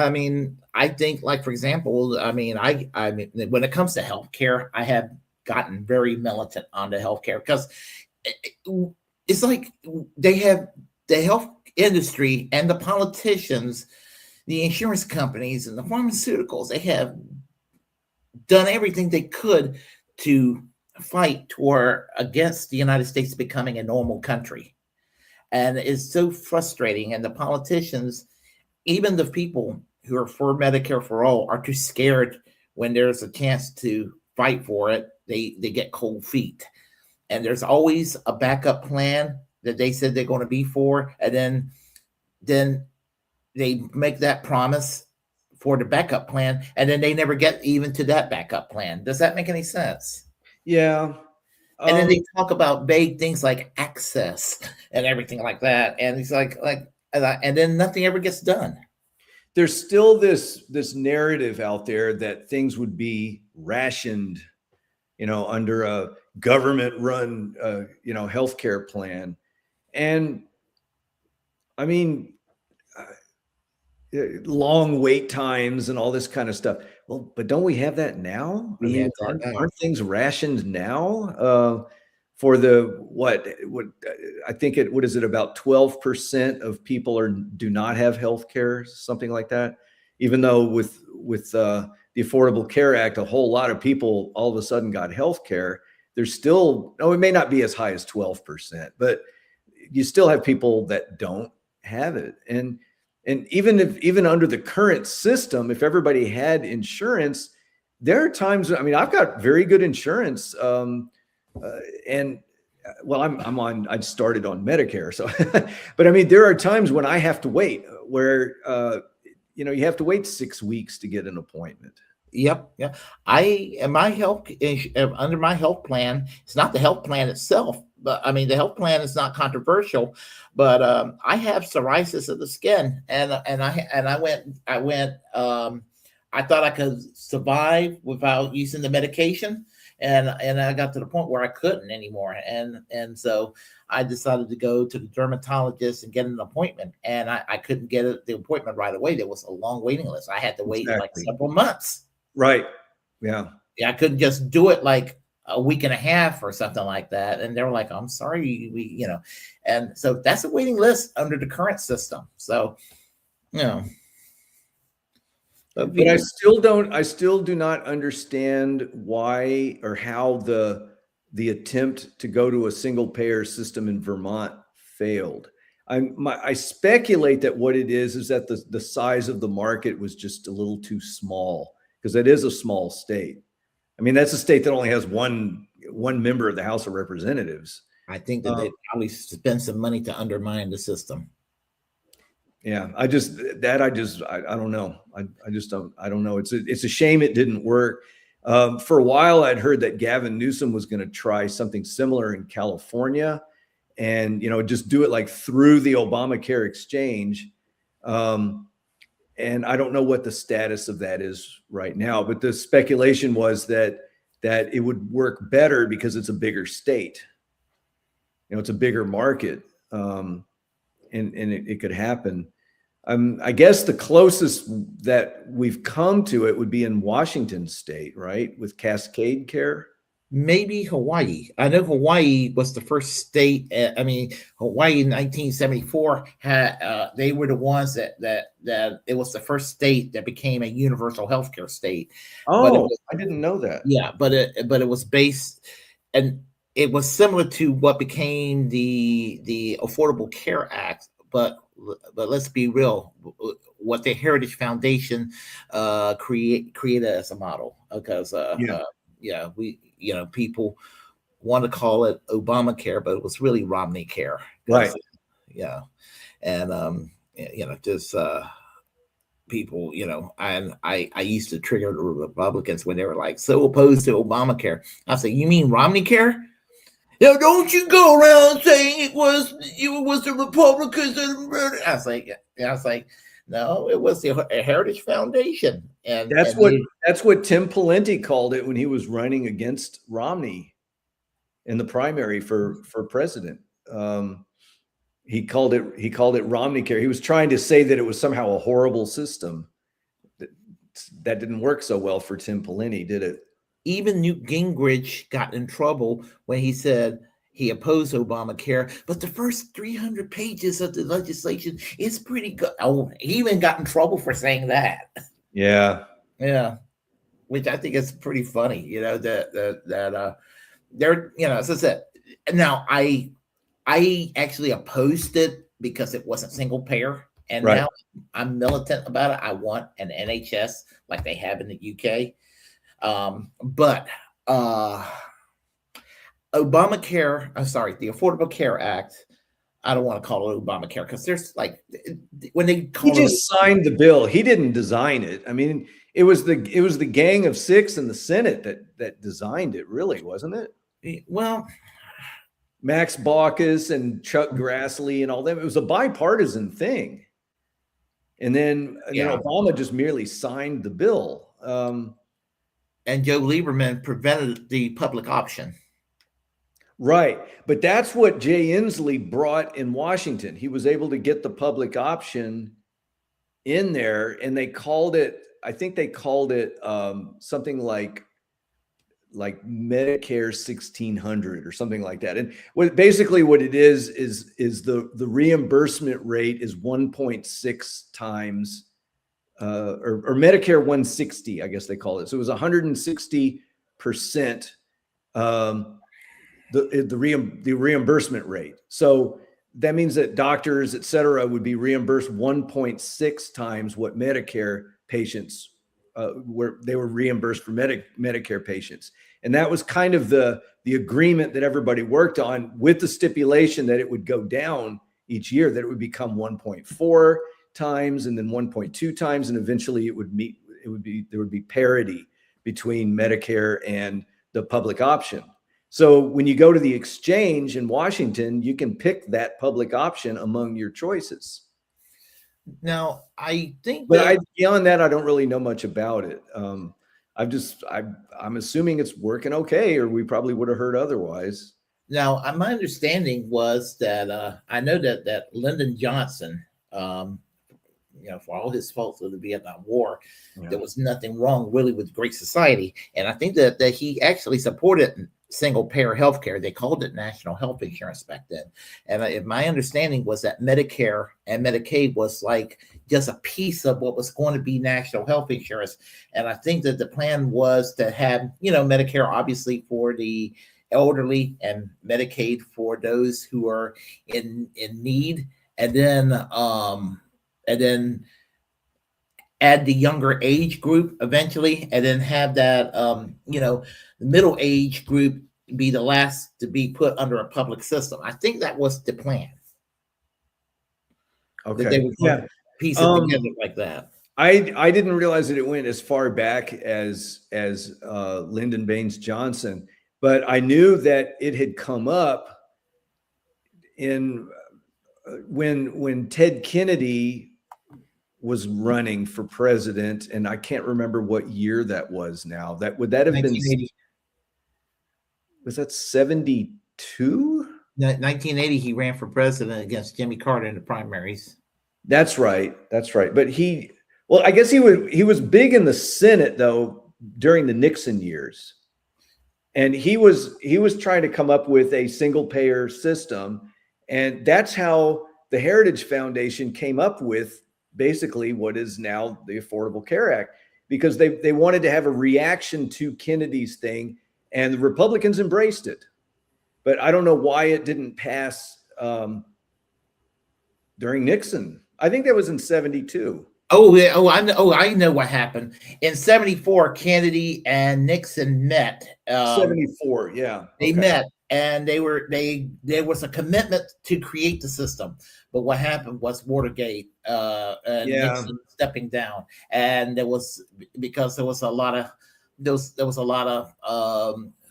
Speaker 1: I think, like, for example, I mean, when it comes to healthcare, I have gotten very militant on the healthcare because it's like they have the health industry and the politicians, the insurance companies and the pharmaceuticals, they have done everything they could to fight against the United States becoming a normal country. And it's so frustrating. And the politicians, even the people who are for Medicare for all, are too scared when there's a chance to fight for it. They get cold feet. And there's always a backup plan that they said they're going to be for, and then they make that promise for the backup plan, and then they never get even to that backup plan. Does that make any sense?
Speaker 2: Yeah.
Speaker 1: And then they talk about vague things like access and everything like that, and it's and then nothing ever gets done.
Speaker 2: There's still this narrative out there that things would be rationed, under a government-run, healthcare plan, and I mean, long wait times and all this kind of stuff. Well, but don't we have that now? I mean, aren't things rationed now? For what I think what is it, about 12% of people do not have health care, something like that. Even though with the Affordable Care Act, a whole lot of people all of a sudden got health care. There's still, it may not be as high as 12%, but you still have people that don't have it. And even under the current system, if everybody had insurance, there are times, I mean, I've got very good insurance. I started on Medicare. So, but I mean, there are times when I have to wait where, you have to wait 6 weeks to get an appointment.
Speaker 1: Yep. Yeah. Under my health plan, it's not the health plan itself, but I mean, the health plan is not controversial, but I have psoriasis of the skin, and I went, I thought I could survive without using the medication. And I got to the point where I couldn't anymore. And so I decided to go to the dermatologist and get an appointment. And I couldn't get the appointment right away. There was a long waiting list. I had to wait like several months.
Speaker 2: Right. Yeah.
Speaker 1: I couldn't just do it like a week and a half or something like that. And they were like, I'm sorry, and so that's a waiting list under the current system. So,
Speaker 2: But I still do not understand why or how the attempt to go to a single payer system in Vermont failed. I speculate that what it is that the size of the market was just a little too small, because it is a small state. I mean, that's a state that only has one member of the House of Representatives.
Speaker 1: I think that they probably spend some money to undermine the system.
Speaker 2: Yeah, I don't know. I don't know. It's a shame it didn't work. For a while, I'd heard that Gavin Newsom was going to try something similar in California, and just do it like through the Obamacare exchange. And I don't know what the status of that is right now, but the speculation was that it would work better because it's a bigger state. It's a bigger market, and it could happen. I guess the closest that we've come to it would be in Washington State, right? With Cascade Care.
Speaker 1: Maybe Hawaii. I know Hawaii was the first state. Hawaii in 1974 had, they were the ones that it was the first state that became a universal healthcare state.
Speaker 2: Oh, I didn't know that.
Speaker 1: Yeah, but it was based, and it was similar to what became the Affordable Care Act, but let's be real, what the Heritage Foundation created as a model, because people want to call it Obamacare, but it was really Romney Care,
Speaker 2: right?
Speaker 1: Yeah, and just people, and I used to trigger the Republicans when they were like so opposed to Obamacare. I say, you mean Romney Care? Don't you go around saying it was the Republicans that murdered. I was like, no, it was the Heritage Foundation, and
Speaker 2: that's what Tim Pawlenty called it when he was running against Romney in the primary for president. He called it Romney Care. He was trying to say that it was somehow a horrible system. That didn't work so well for Tim Pawlenty, did it?
Speaker 1: Even Newt Gingrich got in trouble when he said he opposed Obamacare, but the first 300 pages of the legislation is pretty good. Oh, he even got in trouble for saying that.
Speaker 2: Yeah.
Speaker 1: Yeah. Which I think is pretty funny, that they're, as I said, now I actually opposed it because it wasn't single payer. And now I'm militant about it. I want an NHS like they have in the UK. But Obamacare, the Affordable Care Act I don't want to call it Obamacare because there's like when they
Speaker 2: He
Speaker 1: call it,
Speaker 2: just signed the bill. He didn't design it. I mean, it was the Gang of Six in the Senate that designed it, really, wasn't it?
Speaker 1: well,
Speaker 2: Max Baucus and Chuck Grassley and all them. It was a bipartisan thing. And then Obama just merely signed the bill.
Speaker 1: And Joe Lieberman prevented the public option.
Speaker 2: Right. But that's what Jay Inslee brought in Washington. He was able to get the public option in there, and they called it, I think they called it something like Medicare 1600 or something like that. And what it is the reimbursement rate is 1.6 times or Medicare 160, I guess they call it. So it was 160% the reimbursement rate. So that means that doctors, et cetera, would be reimbursed 1.6 times what Medicare patients were reimbursed for Medicare patients. And that was kind of the agreement that everybody worked on, with the stipulation that it would go down each year, that it would become 1.4 times and then 1.2 times. And eventually there would be parity between Medicare and the public option. So when you go to the exchange in Washington, you can pick that public option among your choices.
Speaker 1: Now, I think,
Speaker 2: beyond that, I don't really know much about it. I'm assuming it's working okay, or we probably would have heard otherwise.
Speaker 1: Now, my understanding was that I know that Lyndon Johnson, for all his faults of the Vietnam War, there was nothing wrong really with Great Society, and I think that he actually supported single payer health care. They called it national health insurance back then. And my understanding was that Medicare and Medicaid was like just a piece of what was going to be national health insurance. And I think that the plan was to have, Medicare obviously for the elderly and Medicaid for those who are in need. And then add the younger age group eventually, and then have that, the middle age group be the last to be put under a public system. I think that was the plan.
Speaker 2: Okay.
Speaker 1: That they would piece it together like that.
Speaker 2: I didn't realize that it went as far back as Lyndon Baines Johnson, but I knew that it had come up in when Ted Kennedy was running for president, and I can't remember what year that was now. Would that have been, was that 72?
Speaker 1: 1980, he ran for president against Jimmy Carter in the primaries.
Speaker 2: That's right. But I guess he was big in the Senate though during the Nixon years. And he was trying to come up with a single payer system. And that's how the Heritage Foundation came up with basically what is now the Affordable Care Act, because they wanted to have a reaction to Kennedy's thing, and the Republicans embraced it. But I don't know why it didn't pass during Nixon. I think that was in 72.
Speaker 1: Oh, yeah. I know what happened. In 74, Kennedy and Nixon met.
Speaker 2: 74, yeah.
Speaker 1: They met, and there was a commitment to create the system. But what happened was Watergate, and Nixon stepping down, and there was a lot of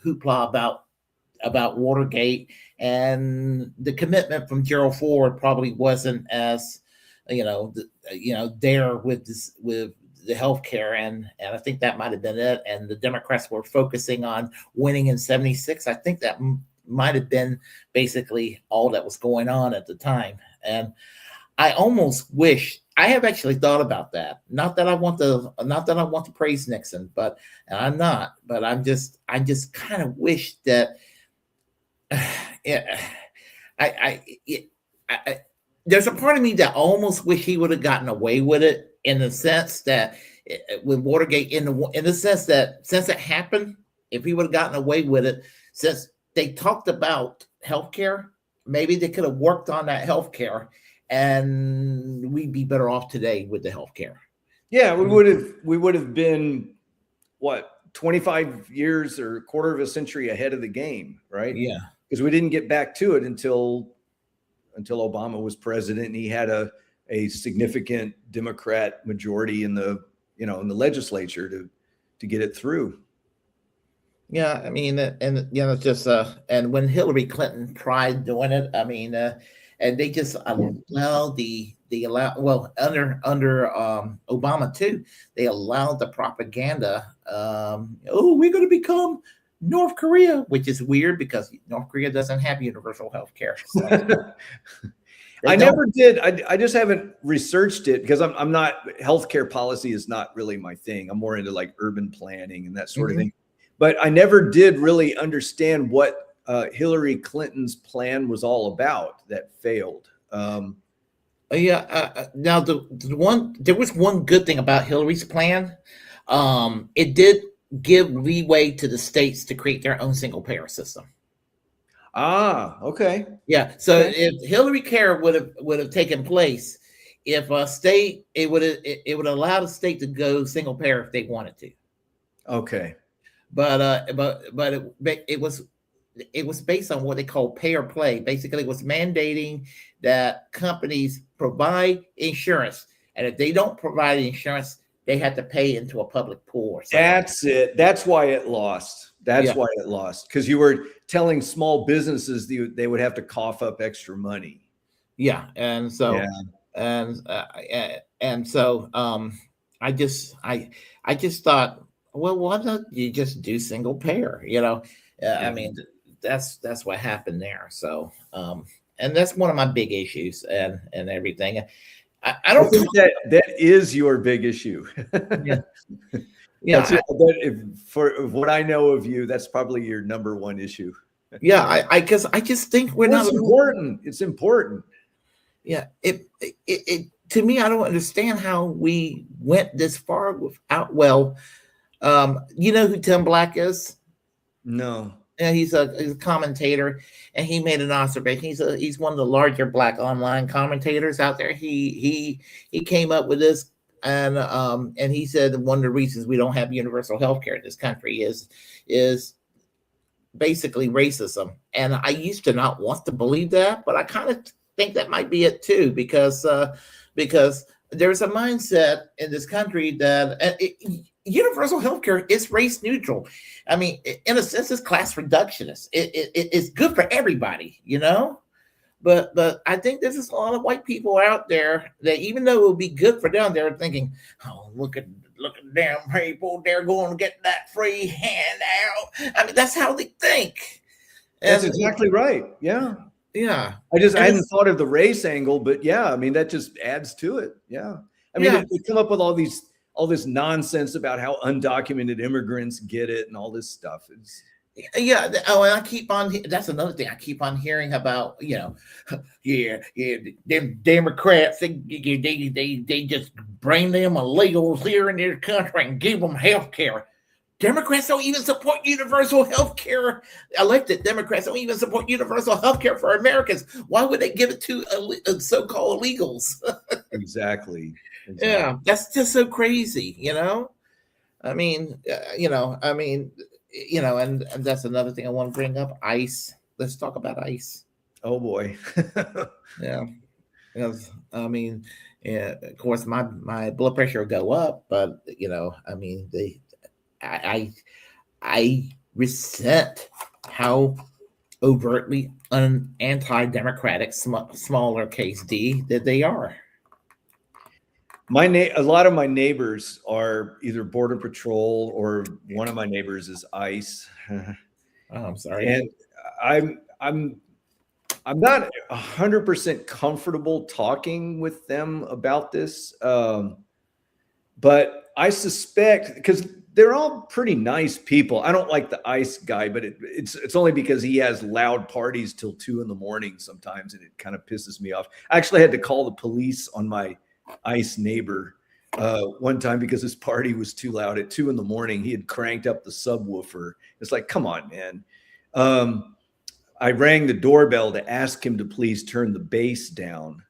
Speaker 1: hoopla about Watergate, and the commitment from Gerald Ford probably wasn't as there with the healthcare, and I think that might have been it. And the Democrats were focusing on winning in 76. I think that might have been basically all that was going on at the time. And I almost wish, I have actually thought about that. Not that I want to praise Nixon, but I'm not. But I'm just kind of wish that. There's a part of me that almost wish he would have gotten away with it, in the sense that with Watergate, in the sense that since it happened, if he would have gotten away with it, since they talked about healthcare, maybe they could have worked on that healthcare, and we'd be better off today with the healthcare.
Speaker 2: Yeah, we would have been 25 years or a quarter of a century ahead of the game, right?
Speaker 1: Yeah,
Speaker 2: because we didn't get back to it until until Obama was president, and he had a significant Democrat majority in the legislature to get it through.
Speaker 1: Yeah, I mean, and just and when Hillary Clinton tried doing it, I mean, and they just allowed under Obama too, they allowed the propaganda. Oh, we're going to become North Korea, which is weird because North Korea doesn't have universal health care. So
Speaker 2: I never did. I just haven't researched it because I'm not, healthcare policy is not really my thing. I'm more into like urban planning and that sort of thing. But I never did really understand what Hillary Clinton's plan was all about that failed.
Speaker 1: Now there was one good thing about Hillary's plan. It did give leeway to the states to create their own single payer system.
Speaker 2: Ah, okay.
Speaker 1: Yeah. So if Hillary Care would have taken place, if a state it would allow the state to go single payer if they wanted to.
Speaker 2: Okay.
Speaker 1: But it was based on what they call pay or play. Basically, it was mandating that companies provide insurance, and if they don't provide insurance, they had to pay into a public pool.
Speaker 2: That's it. That's why it lost. Why it lost, because you were telling small businesses they would have to cough up extra money.
Speaker 1: Yeah, and so I just thought, well, why don't you just do single payer? I mean, that's what happened there. So, and that's one of my big issues and everything. I don't think
Speaker 2: that is your big issue.
Speaker 1: Yeah.
Speaker 2: For what I know of you, that's probably your number one issue.
Speaker 1: Yeah, because I just think we're not
Speaker 2: important. It's important.
Speaker 1: Yeah, it to me, I don't understand how we went this far without. Well, you know who Tim Black is?
Speaker 2: No.
Speaker 1: Yeah, he's a commentator, and he made an observation. He's one of the larger Black online commentators out there. He came up with this, and he said one of the reasons we don't have universal health care in this country is basically racism. And I used to not want to believe that, but I kind of think that might be it too, because there's a mindset in this country that universal healthcare is race neutral. I mean, in a sense, it's class reductionist. It's good for everybody, But I think there's just a lot of white people out there that, even though it would be good for them, they're thinking, "Oh, look at damn people! They're going to get that free handout." I mean, that's how they think.
Speaker 2: That's exactly right. Yeah.
Speaker 1: Yeah.
Speaker 2: I hadn't thought of the race angle, but yeah, I mean, that just adds to it. Yeah. I mean, they come up with all this nonsense about how undocumented immigrants get it and all this stuff.
Speaker 1: Yeah. Oh, and that's another thing I keep on hearing about, them Democrats, they just bring them illegals here in their country and give them health care. Democrats don't even support universal health care. Elected Democrats don't even support universal health care for Americans. Why would they give it to so-called illegals?
Speaker 2: Exactly.
Speaker 1: Yeah, that's just so crazy, I mean, and that's another thing I want to bring up. ICE. Let's talk about ICE.
Speaker 2: Oh boy.
Speaker 1: Yeah. Because, I mean, of course, my blood pressure will go up, but I mean, I resent how overtly anti-democratic, smaller case D that they are.
Speaker 2: A lot of my neighbors are either Border Patrol, or one of my neighbors is ICE.
Speaker 1: Oh, I'm sorry.
Speaker 2: And I'm not 100% comfortable talking with them about this, but I suspect, because they're all pretty nice people. I don't like the ICE guy, but it's only because he has loud parties till 2 a.m. sometimes, and it kind of pisses me off. I actually had to call the police on my ICE neighbor one time because his party was too loud at 2 a.m. He had cranked up the subwoofer. It's like, come on, man. I rang the doorbell to ask him to please turn the bass down,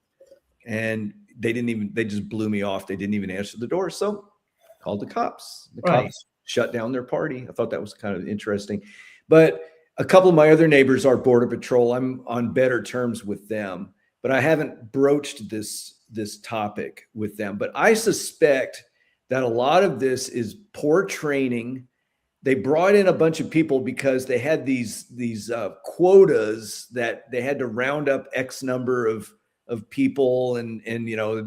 Speaker 2: and they just blew me off. They didn't even answer the door. So called the cops. The cops shut down their party. I thought that was kind of interesting. But a couple of my other neighbors are Border Patrol. I'm on better terms with them. but I haven't broached this topic with them. But I suspect that a lot of this is poor training. They brought in a bunch of people because they had these quotas that they had to round up X number of people, and you know,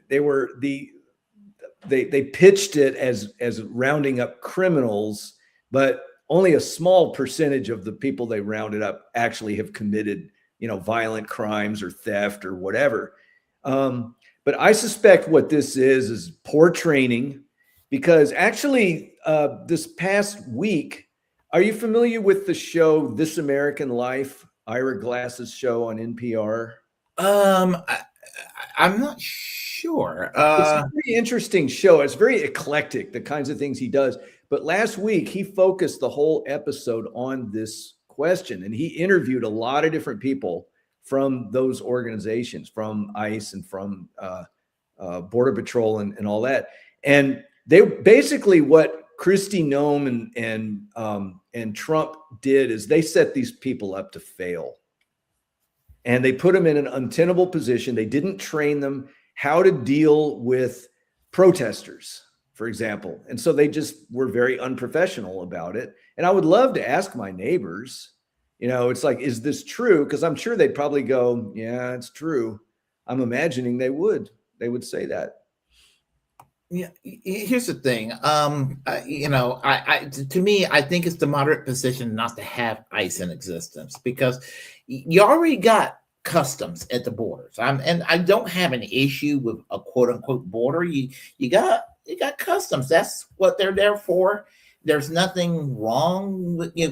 Speaker 2: they pitched it as rounding up criminals, but only a small percentage of the people they rounded up actually have committed, you know, violent crimes or theft or whatever. But I suspect what this is poor training, because actually this past week, are you familiar with the show This American Life, Ira Glass's show on NPR?
Speaker 1: I'm not sure.
Speaker 2: It's a pretty interesting show. It's very eclectic, the kinds of things he does. But last week, he focused the whole episode on this question, and he interviewed a lot of different people from those organizations, from ICE and from Border Patrol and all that. And they basically, what Kristi Noem and Trump did is they set these people up to fail. And they put them in an untenable position. They didn't train them how to deal with protesters, for example. And so they just were very unprofessional about it. And I would love to ask my neighbors, you know, it's like, is this true? Because I'm sure they'd probably go, yeah, it's true. I'm imagining they would say that.
Speaker 1: Yeah, here's the thing. You know, to me, I think it's the moderate position not to have ICE in existence, because you already got customs at the borders. And I don't have an issue with a quote unquote border. You got customs. That's what they're there for. There's nothing wrong with you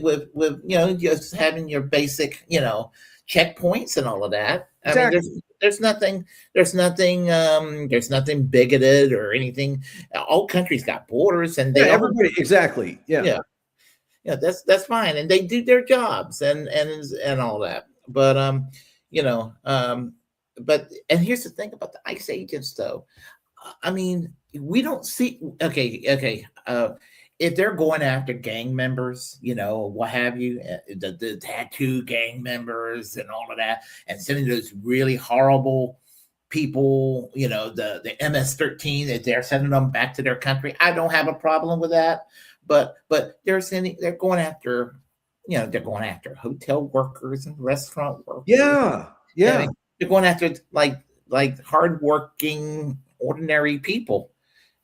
Speaker 1: know, just having your basic, you know, checkpoints and all of that.
Speaker 2: Exactly.
Speaker 1: I mean, there's nothing bigoted or anything. All countries got borders, and they
Speaker 2: everybody exactly. Yeah.
Speaker 1: That's fine, and they do their jobs and all that. But you know, but and here's the thing about the ICE agents, though. I mean, we don't see. Okay. If they're going after gang members, you know, what have you, the tattoo gang members and all of that, and sending those really horrible people, you know, the MS-13, that they're sending them back to their country, I don't have a problem with that. But they're going after, you know, they're going after hotel workers and restaurant workers.
Speaker 2: Yeah.
Speaker 1: I mean, they're going after like hardworking, ordinary people.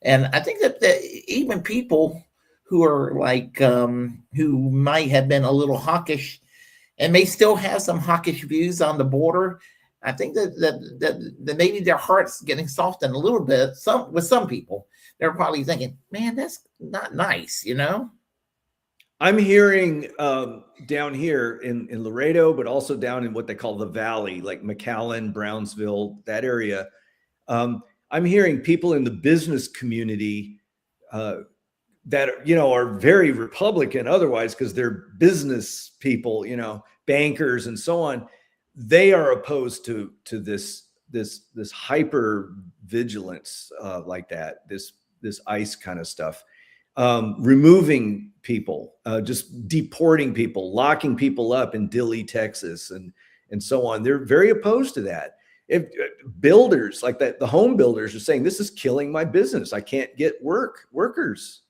Speaker 1: And I think that even people who are like who might have been a little hawkish and may still have some hawkish views on the border, I think that maybe their heart's getting softened a little bit. With some people, they're probably thinking, "Man, that's not nice," you know.
Speaker 2: I'm hearing down here in Laredo, but also down in what they call the Valley, like McAllen, Brownsville, that area. I'm hearing people in the business community that, you know, are very Republican otherwise, because they're business people, you know, bankers and so on. They are opposed to this hyper vigilance like that, this ICE kind of stuff, removing people, just deporting people, locking people up in Dilley, Texas, and so on. They're very opposed to that. If builders like that, the home builders are saying, this is killing my business. I can't get workers.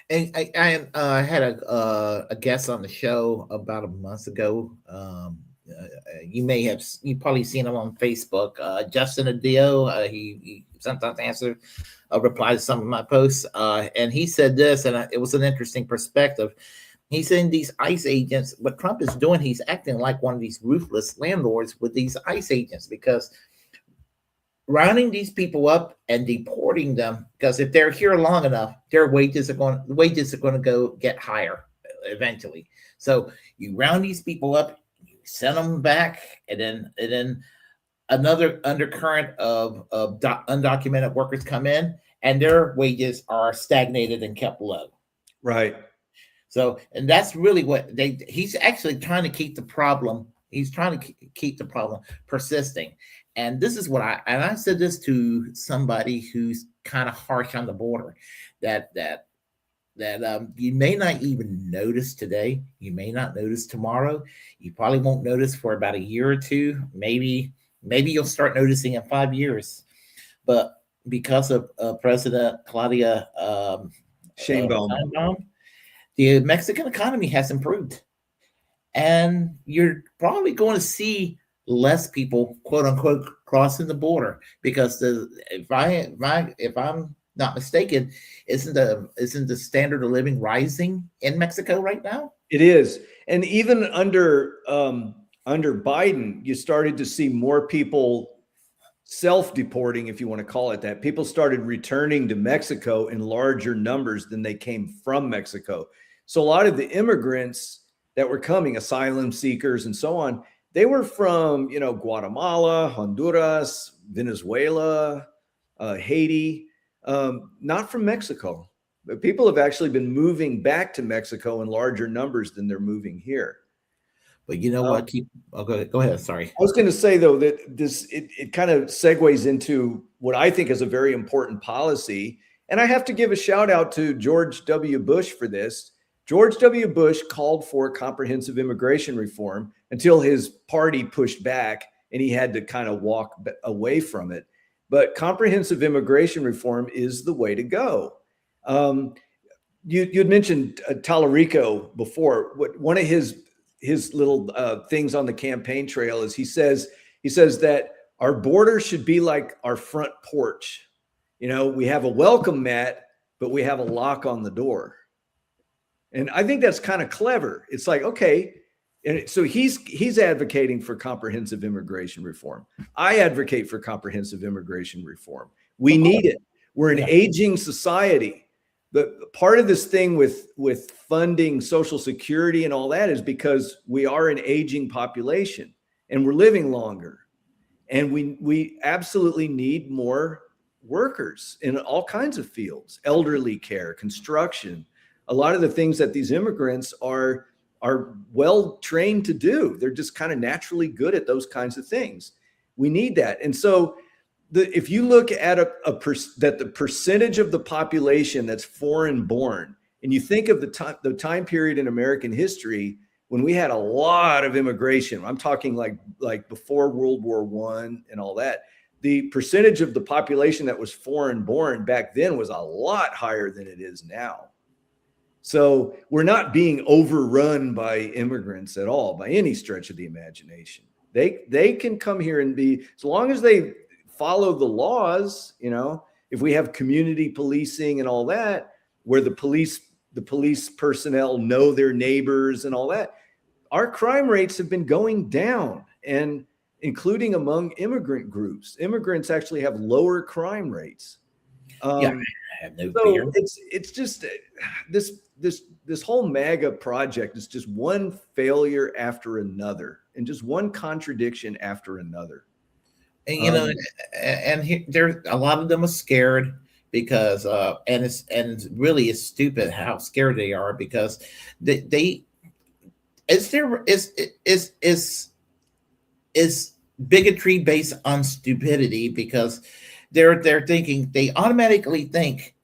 Speaker 1: And I had a guest on the show about a month ago. You probably seen him on Facebook. Justin Adio. He sometimes replies to some of my posts. And he said this, and it was an interesting perspective. He's saying these ICE agents, what Trump is doing, he's acting like one of these ruthless landlords with these ICE agents, because rounding these people up and deporting them, because if they're here long enough, their wages are going to go get higher eventually. So you round these people up, you send them back, and then another undercurrent of undocumented workers come in, and their wages are stagnated and kept low.
Speaker 2: Right.
Speaker 1: So, and that's really what he's actually trying to keep the problem. He's trying to keep the problem persisting. And this is what I said this to somebody who's kind of harsh on the border, that that you may not even notice today. You may not notice tomorrow. You probably won't notice for about a year or two. Maybe you'll start noticing in 5 years. But because of President Claudia
Speaker 2: Sheinbaum.
Speaker 1: Sheinbaum, the Mexican economy has improved, and you're probably going to see less people, quote unquote, crossing the border because if I'm not mistaken, isn't the standard of living rising in Mexico right now?
Speaker 2: It is, and even under Biden, you started to see more people self-deporting, if you want to call it that. People started returning to Mexico in larger numbers than they came from Mexico. So a lot of the immigrants that were coming, asylum seekers and so on, they were from, Guatemala, Honduras, Venezuela, Haiti, not from Mexico. But people have actually been moving back to Mexico in larger numbers than they're moving here.
Speaker 1: But you know what? Go ahead. Sorry.
Speaker 2: I was going to say, though, that it kind of segues into what I think is a very important policy. And I have to give a shout out to George W. Bush for this. George W. Bush called for comprehensive immigration reform until his party pushed back and he had to kind of walk away from it. But comprehensive immigration reform is the way to go. You had mentioned Tallarico before. One of his little things on the campaign trail is he says that our border should be like our front porch. We have a welcome mat, but we have a lock on the door. And I think that's kind of clever. It's like, okay. And so he's advocating for comprehensive immigration reform. I advocate for comprehensive immigration reform. We need it. We're an aging society. But part of this thing with funding Social Security and all that is because we are an aging population and we're living longer. And we absolutely need more workers in all kinds of fields, elderly care, construction, a lot of the things that these immigrants are well trained to do. They're just kind of naturally good at those kinds of things. We need that. And so if you look at that the percentage of the population that's foreign born, and you think of the time period in American history when we had a lot of immigration, I'm talking like before World War I and all that, the percentage of the population that was foreign born back then was a lot higher than it is now. So we're not being overrun by immigrants at all, by any stretch of the imagination. They can come here and be, as long as they follow the laws, if we have community policing and all that, where the police personnel know their neighbors and all that, our crime rates have been going down, and including among immigrant groups. Immigrants actually have lower crime rates.
Speaker 1: I have no fear.
Speaker 2: It's just this whole MAGA project is just one failure after another, and just one contradiction after another.
Speaker 1: And there's a lot of them are scared because it's really stupid how scared they are because is bigotry based on stupidity because they automatically think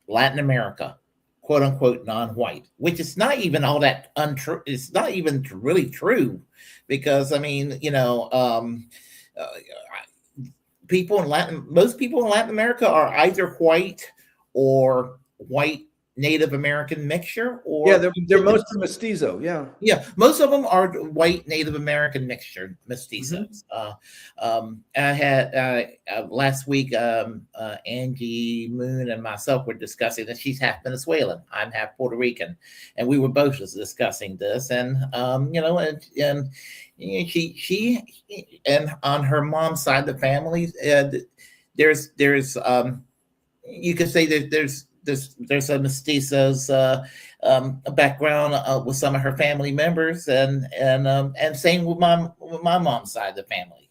Speaker 1: Latin America, quote unquote, non-white, which is not even all that untrue. It's not even really true because most people in Latin America are either white or white Native American mixture, or
Speaker 2: they're mostly mestizo.
Speaker 1: Most of them are white Native American mestizos. I had last week, Angie Moon and myself were discussing that she's half Venezuelan, I'm half Puerto Rican, and we were both discussing this, and she and on her mom's side of the family, there's you could say that there's a mestizos background with some of her family members, and same with my mom's side of the family,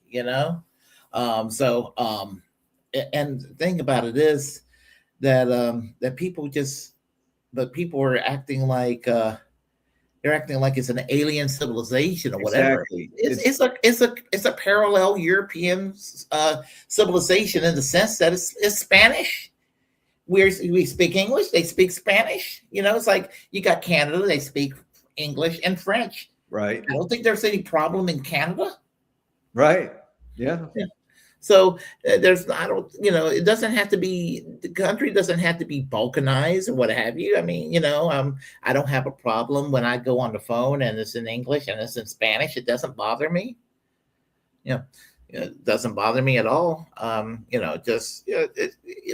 Speaker 1: and the thing about it is that people are acting like they're acting like it's an alien civilization or whatever.
Speaker 2: Exactly.
Speaker 1: It's a parallel European civilization in the sense that it's Spanish. we speak English, they speak Spanish. It's like you got Canada, they speak English and French.
Speaker 2: Right.
Speaker 1: I don't think there's any problem in Canada.
Speaker 2: Right. Yeah.
Speaker 1: So I don't, it doesn't have to be, the country doesn't have to be balkanized or what have you. I mean, I don't have a problem when I go on the phone and it's in English and it's in Spanish. It doesn't bother me. It doesn't bother me at all.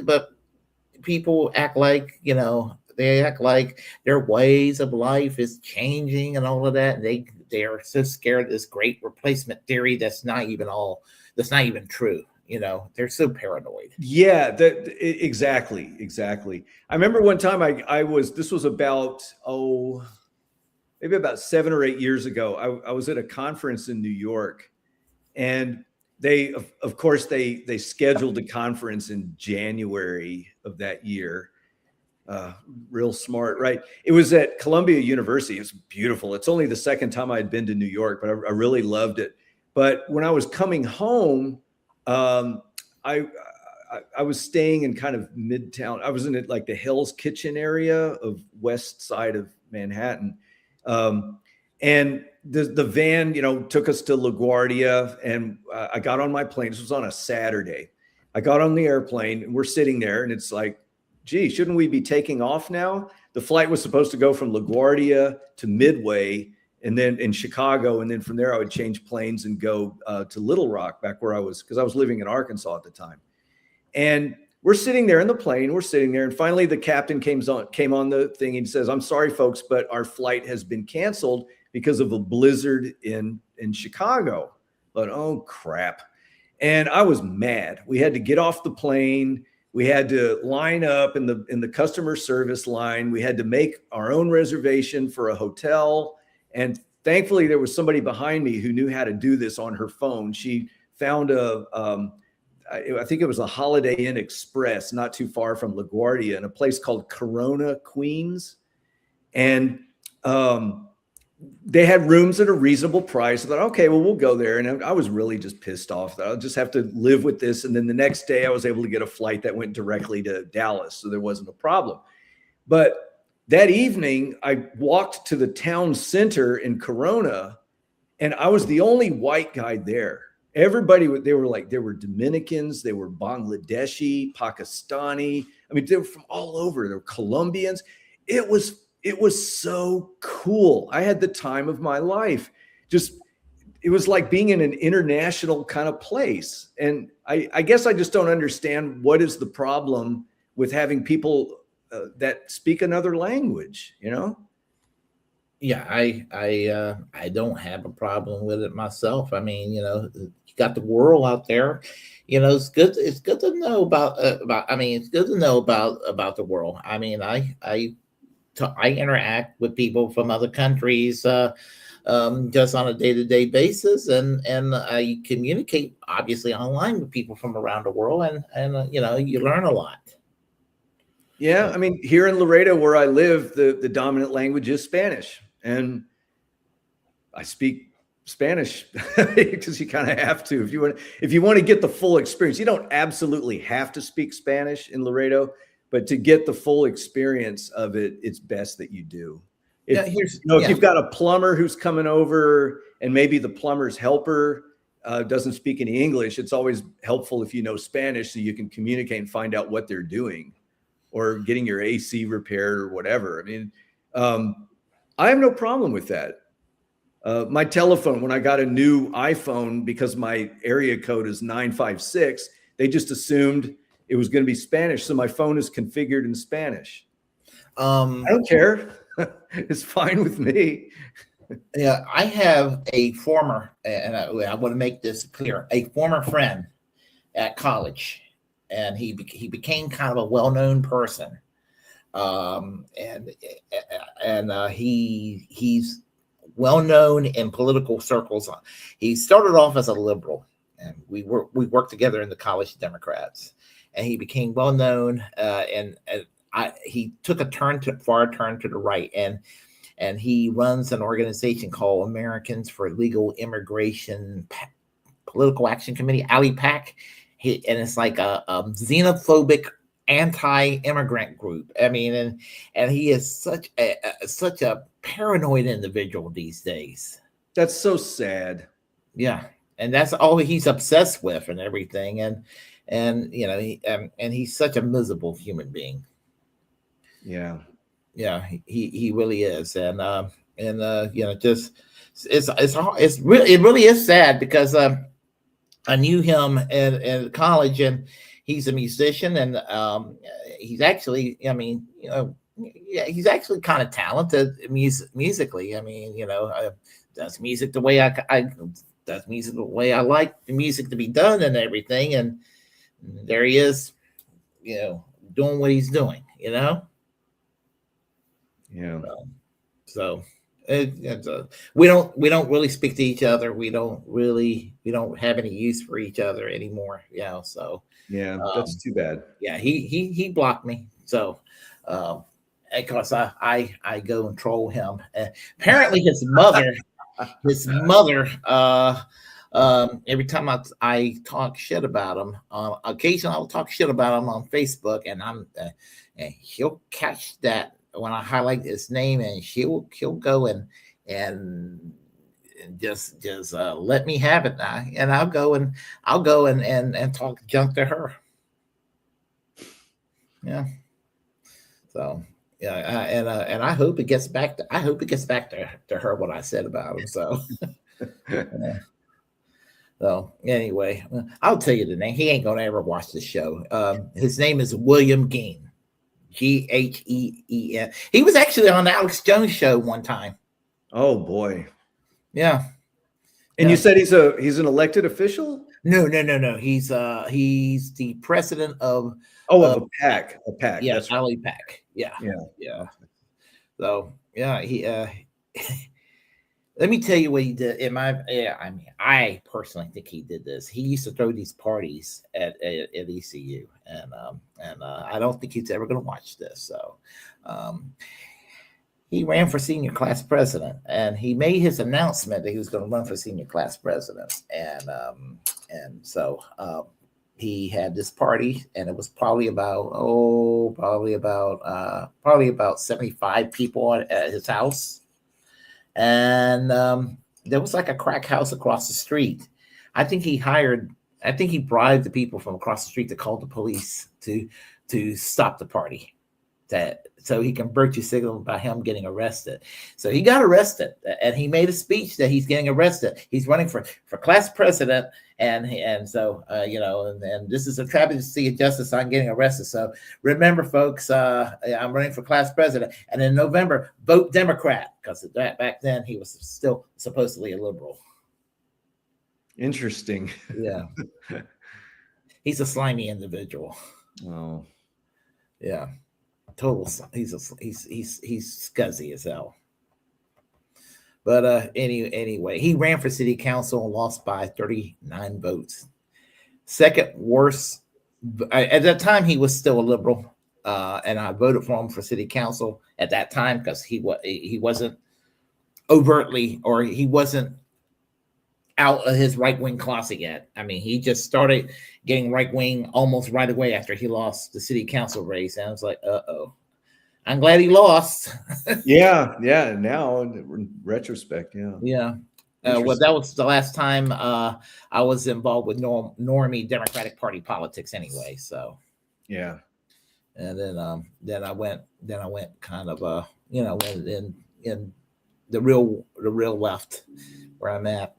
Speaker 1: But people act like, they act like their ways of life is changing and all of that. And they are so scared of this great replacement theory that's not even true. They're so paranoid.
Speaker 2: Yeah, exactly. I remember one time this was about, maybe about 7 or 8 years ago. I was at a conference in New York, and they, of course, they scheduled a conference in January of that year. Real smart, right? It was at Columbia University. It's beautiful. It's only the second time I'd been to New York, but I really loved it. But when I was coming home, I was staying in kind of Midtown. I was in like the Hell's Kitchen area of west side of Manhattan. And the van, took us to LaGuardia, and I got on my plane. This was on a Saturday. I got on the airplane, and we're sitting there, and it's like, gee, shouldn't we be taking off now? The flight was supposed to go from LaGuardia to Midway, and then in Chicago. And then from there, I would change planes and go to Little Rock, back where I was, because I was living in Arkansas at the time. And we're sitting there in the plane. We're sitting there. And finally, the captain came on the thing. And he says, "I'm sorry, folks, but our flight has been canceled because of a blizzard in Chicago." But oh, crap. And I was mad. We had to get off the plane. We had to line up in the customer service line. We had to make our own reservation for a hotel. And thankfully, there was somebody behind me who knew how to do this on her phone. She found I think it was a Holiday Inn Express, not too far from LaGuardia, in a place called Corona, Queens. And they had rooms at a reasonable price. I thought, okay, well, we'll go there. And I was really just pissed off that I'll just have to live with this. And then the next day, I was able to get a flight that went directly to Dallas, so there wasn't a problem. But that evening, I walked to the town center in Corona, and I was the only white guy there. Everybody, they were Dominicans, they were Bangladeshi, Pakistani. I mean, they were from all over. They were Colombians. It was so cool. I had the time of my life. It was like being in an international kind of place. And I guess I just don't understand what is the problem with having people that speak another language,
Speaker 1: Yeah, I don't have a problem with it myself. I mean, you got the world out there. It's good. It's good to know about. It's good to know about the world. I mean, I interact with people from other countries just on a day-to-day basis, and I communicate obviously online with people from around the world, and you learn a lot.
Speaker 2: Yeah, I mean, here in Laredo, where I live, the dominant language is Spanish, and I speak Spanish because you kind of have to if you want to get the full experience. You don't absolutely have to speak Spanish in Laredo, but to get the full experience of it, it's best that you do. If you've got a plumber who's coming over and maybe the plumber's helper doesn't speak any English, it's always helpful if you know Spanish so you can communicate and find out what they're doing, or getting your AC repaired or whatever. I mean, I have no problem with that. My telephone, when I got a new iPhone, because my area code is 956, they just assumed it was going to be Spanish. So my phone is configured in Spanish. I don't care. It's fine with me.
Speaker 1: Yeah, I have a former, and I want to make this clear, a former friend at college, and he became kind of a well-known person. He's well known in political circles. He started off as a liberal, and we worked together in the College Democrats, and he became well known. He took a far turn to the right, and he runs an organization called Americans for Legal Immigration Political Action Committee, ALIPAC. And it's like a xenophobic anti-immigrant group. I mean, and he is such a paranoid individual these days.
Speaker 2: That's so sad.
Speaker 1: Yeah, and that's all he's obsessed with and everything. And and he's such a miserable human being.
Speaker 2: Yeah.
Speaker 1: Yeah, he really is. Just it really is sad because I knew him in college, and he's a musician, and he's actually, yeah, he's actually kind of talented musically. I mean, does music the way I does music the way I like the music to be done and everything, and there he is, doing what he's doing,
Speaker 2: Yeah.
Speaker 1: So we don't really speak to each other. We don't have any use for each other anymore. So
Speaker 2: Yeah, that's too bad.
Speaker 1: yeah, he blocked me. So because I go and troll him. Apparently his mother every time I talk shit about him, occasionally I'll talk shit about him on Facebook, and and he'll catch that when I highlight his name, and he'll go and just let me have it now, and I'll go and talk junk to her. Yeah. So yeah, and I hope it gets back to her what I said about him. So. So anyway, I'll tell you the name. He ain't gonna ever watch the show. His name is William Geen. Gheeen. He was actually on the Alex Jones show one time.
Speaker 2: Oh boy.
Speaker 1: Yeah.
Speaker 2: And you said he's an elected official?
Speaker 1: No. He's the president of
Speaker 2: a PAC. A PAC.
Speaker 1: Yeah,
Speaker 2: that's
Speaker 1: Alley PAC. Yeah. So yeah, he let me tell you what he did. I personally think he did this. He used to throw these parties at ECU, and I don't think he's ever going to watch this. So, he ran for senior class president, and he made his announcement that he was going to run for senior class president, and so he had this party, and it was probably about 75 people at his house. And there was like a crack house across the street. I think he bribed the people from across the street to call the police to stop the party, so he can virtue signal about him getting arrested. So he got arrested, and he made a speech that he's getting arrested. He's running for class president, and so and this is a travesty of justice. I'm getting arrested. So remember, folks, I'm running for class president, and in November, vote Democrat, because back then he was still supposedly a liberal.
Speaker 2: Interesting.
Speaker 1: Yeah. He's a slimy individual.
Speaker 2: Oh.
Speaker 1: Yeah. Total. He's scuzzy as hell. But anyway, he ran for city council and lost by 39 votes. Second worst. At that time, he was still a liberal, and I voted for him for city council at that time because he wasn't overtly, or he wasn't out of his right-wing closet yet. I mean, he just started getting right-wing almost right away after he lost the city council race. And I was like, uh-oh. I'm glad he lost.
Speaker 2: Yeah. Now, in retrospect, yeah.
Speaker 1: Yeah. Well, that was the last time I was involved with normie Democratic Party politics anyway. So,
Speaker 2: yeah.
Speaker 1: And then I went kind of in the real left where I'm at.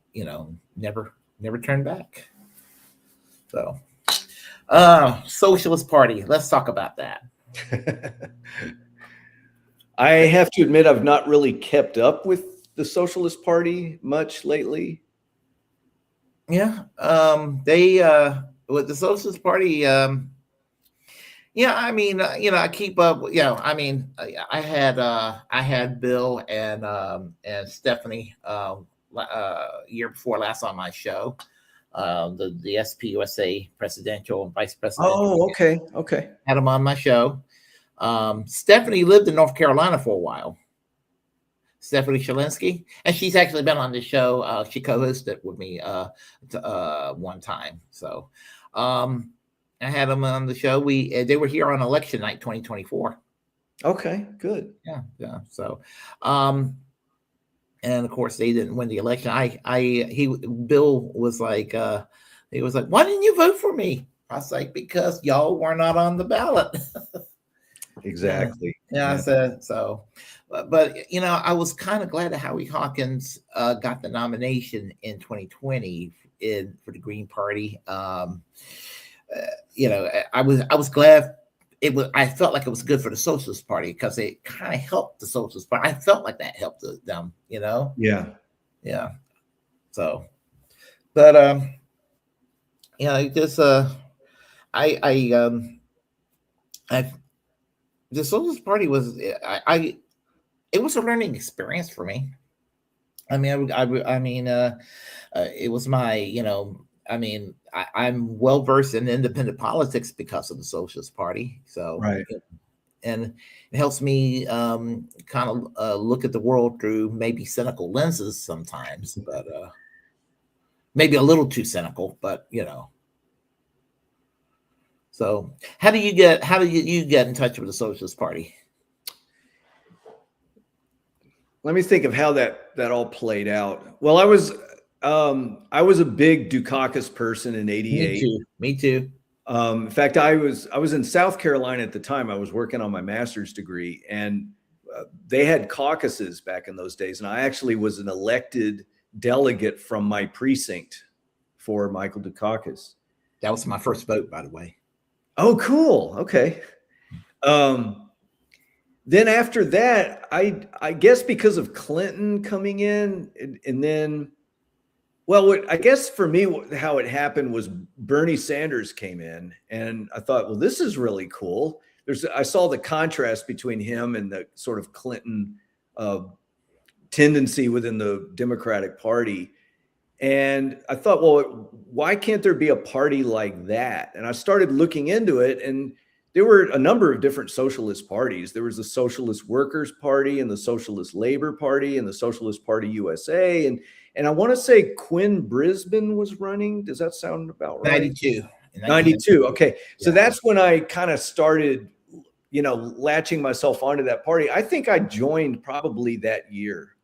Speaker 1: Never turned back. So, Socialist Party. Let's talk about that.
Speaker 2: I have to admit, I've not really kept up with the Socialist Party much lately.
Speaker 1: Yeah. They with the Socialist Party. Yeah, I mean, I keep up. I mean, I had Bill and Stephanie year before last on my show, the SPUSA presidential and vice president.
Speaker 2: Oh, okay.
Speaker 1: Had them on my show. Stephanie lived in North Carolina for a while. Stephanie Shalinsky, and she's actually been on the show. She co-hosted with me one time. So, I had them on the show. They were here on election night 2024.
Speaker 2: Okay, good.
Speaker 1: Yeah. So, and of course they didn't win the election. Bill was like, he was like, why didn't you vote for me? I was like, because y'all were not on the ballot.
Speaker 2: Exactly.
Speaker 1: Yeah. So, but I was kind of glad that Howie Hawkins got the nomination in 2020 for the Green Party. I was glad I felt like it was good for the Socialist Party because it kind of helped the Socialist Party. I felt like that helped them,
Speaker 2: Yeah.
Speaker 1: So, but just the Socialist Party was it was a learning experience for me. I mean, it was my, I'm well versed in independent politics because of the Socialist Party. So,
Speaker 2: right.
Speaker 1: And it helps me kind of look at the world through maybe cynical lenses sometimes, but maybe a little too cynical, but So, how do you get in touch with the Socialist Party?
Speaker 2: Let me think of how that all played out. Well, I was a big Dukakis person in '88.
Speaker 1: Me too.
Speaker 2: In fact, I was in South Carolina at the time. I was working on my master's degree, and they had caucuses back in those days. And I actually was an elected delegate from my precinct for Michael Dukakis.
Speaker 1: That was my first vote, by the way.
Speaker 2: Oh, cool. Okay. Then after that, I guess because of Clinton coming in, and then, well, I guess for me, how it happened was Bernie Sanders came in, and I thought, well, this is really cool. I saw the contrast between him and the sort of Clinton tendency within the Democratic Party. And I thought, well, why can't there be a party like that? And I started looking into it, and there were a number of different socialist parties. There was the Socialist Workers Party and the Socialist Labor Party and the Socialist Party USA. And I want to say Quinn Brisbane was running. Does that sound about right?
Speaker 1: 92.
Speaker 2: 92. Okay. So that's when I kind of started, latching myself onto that party. I think I joined probably that year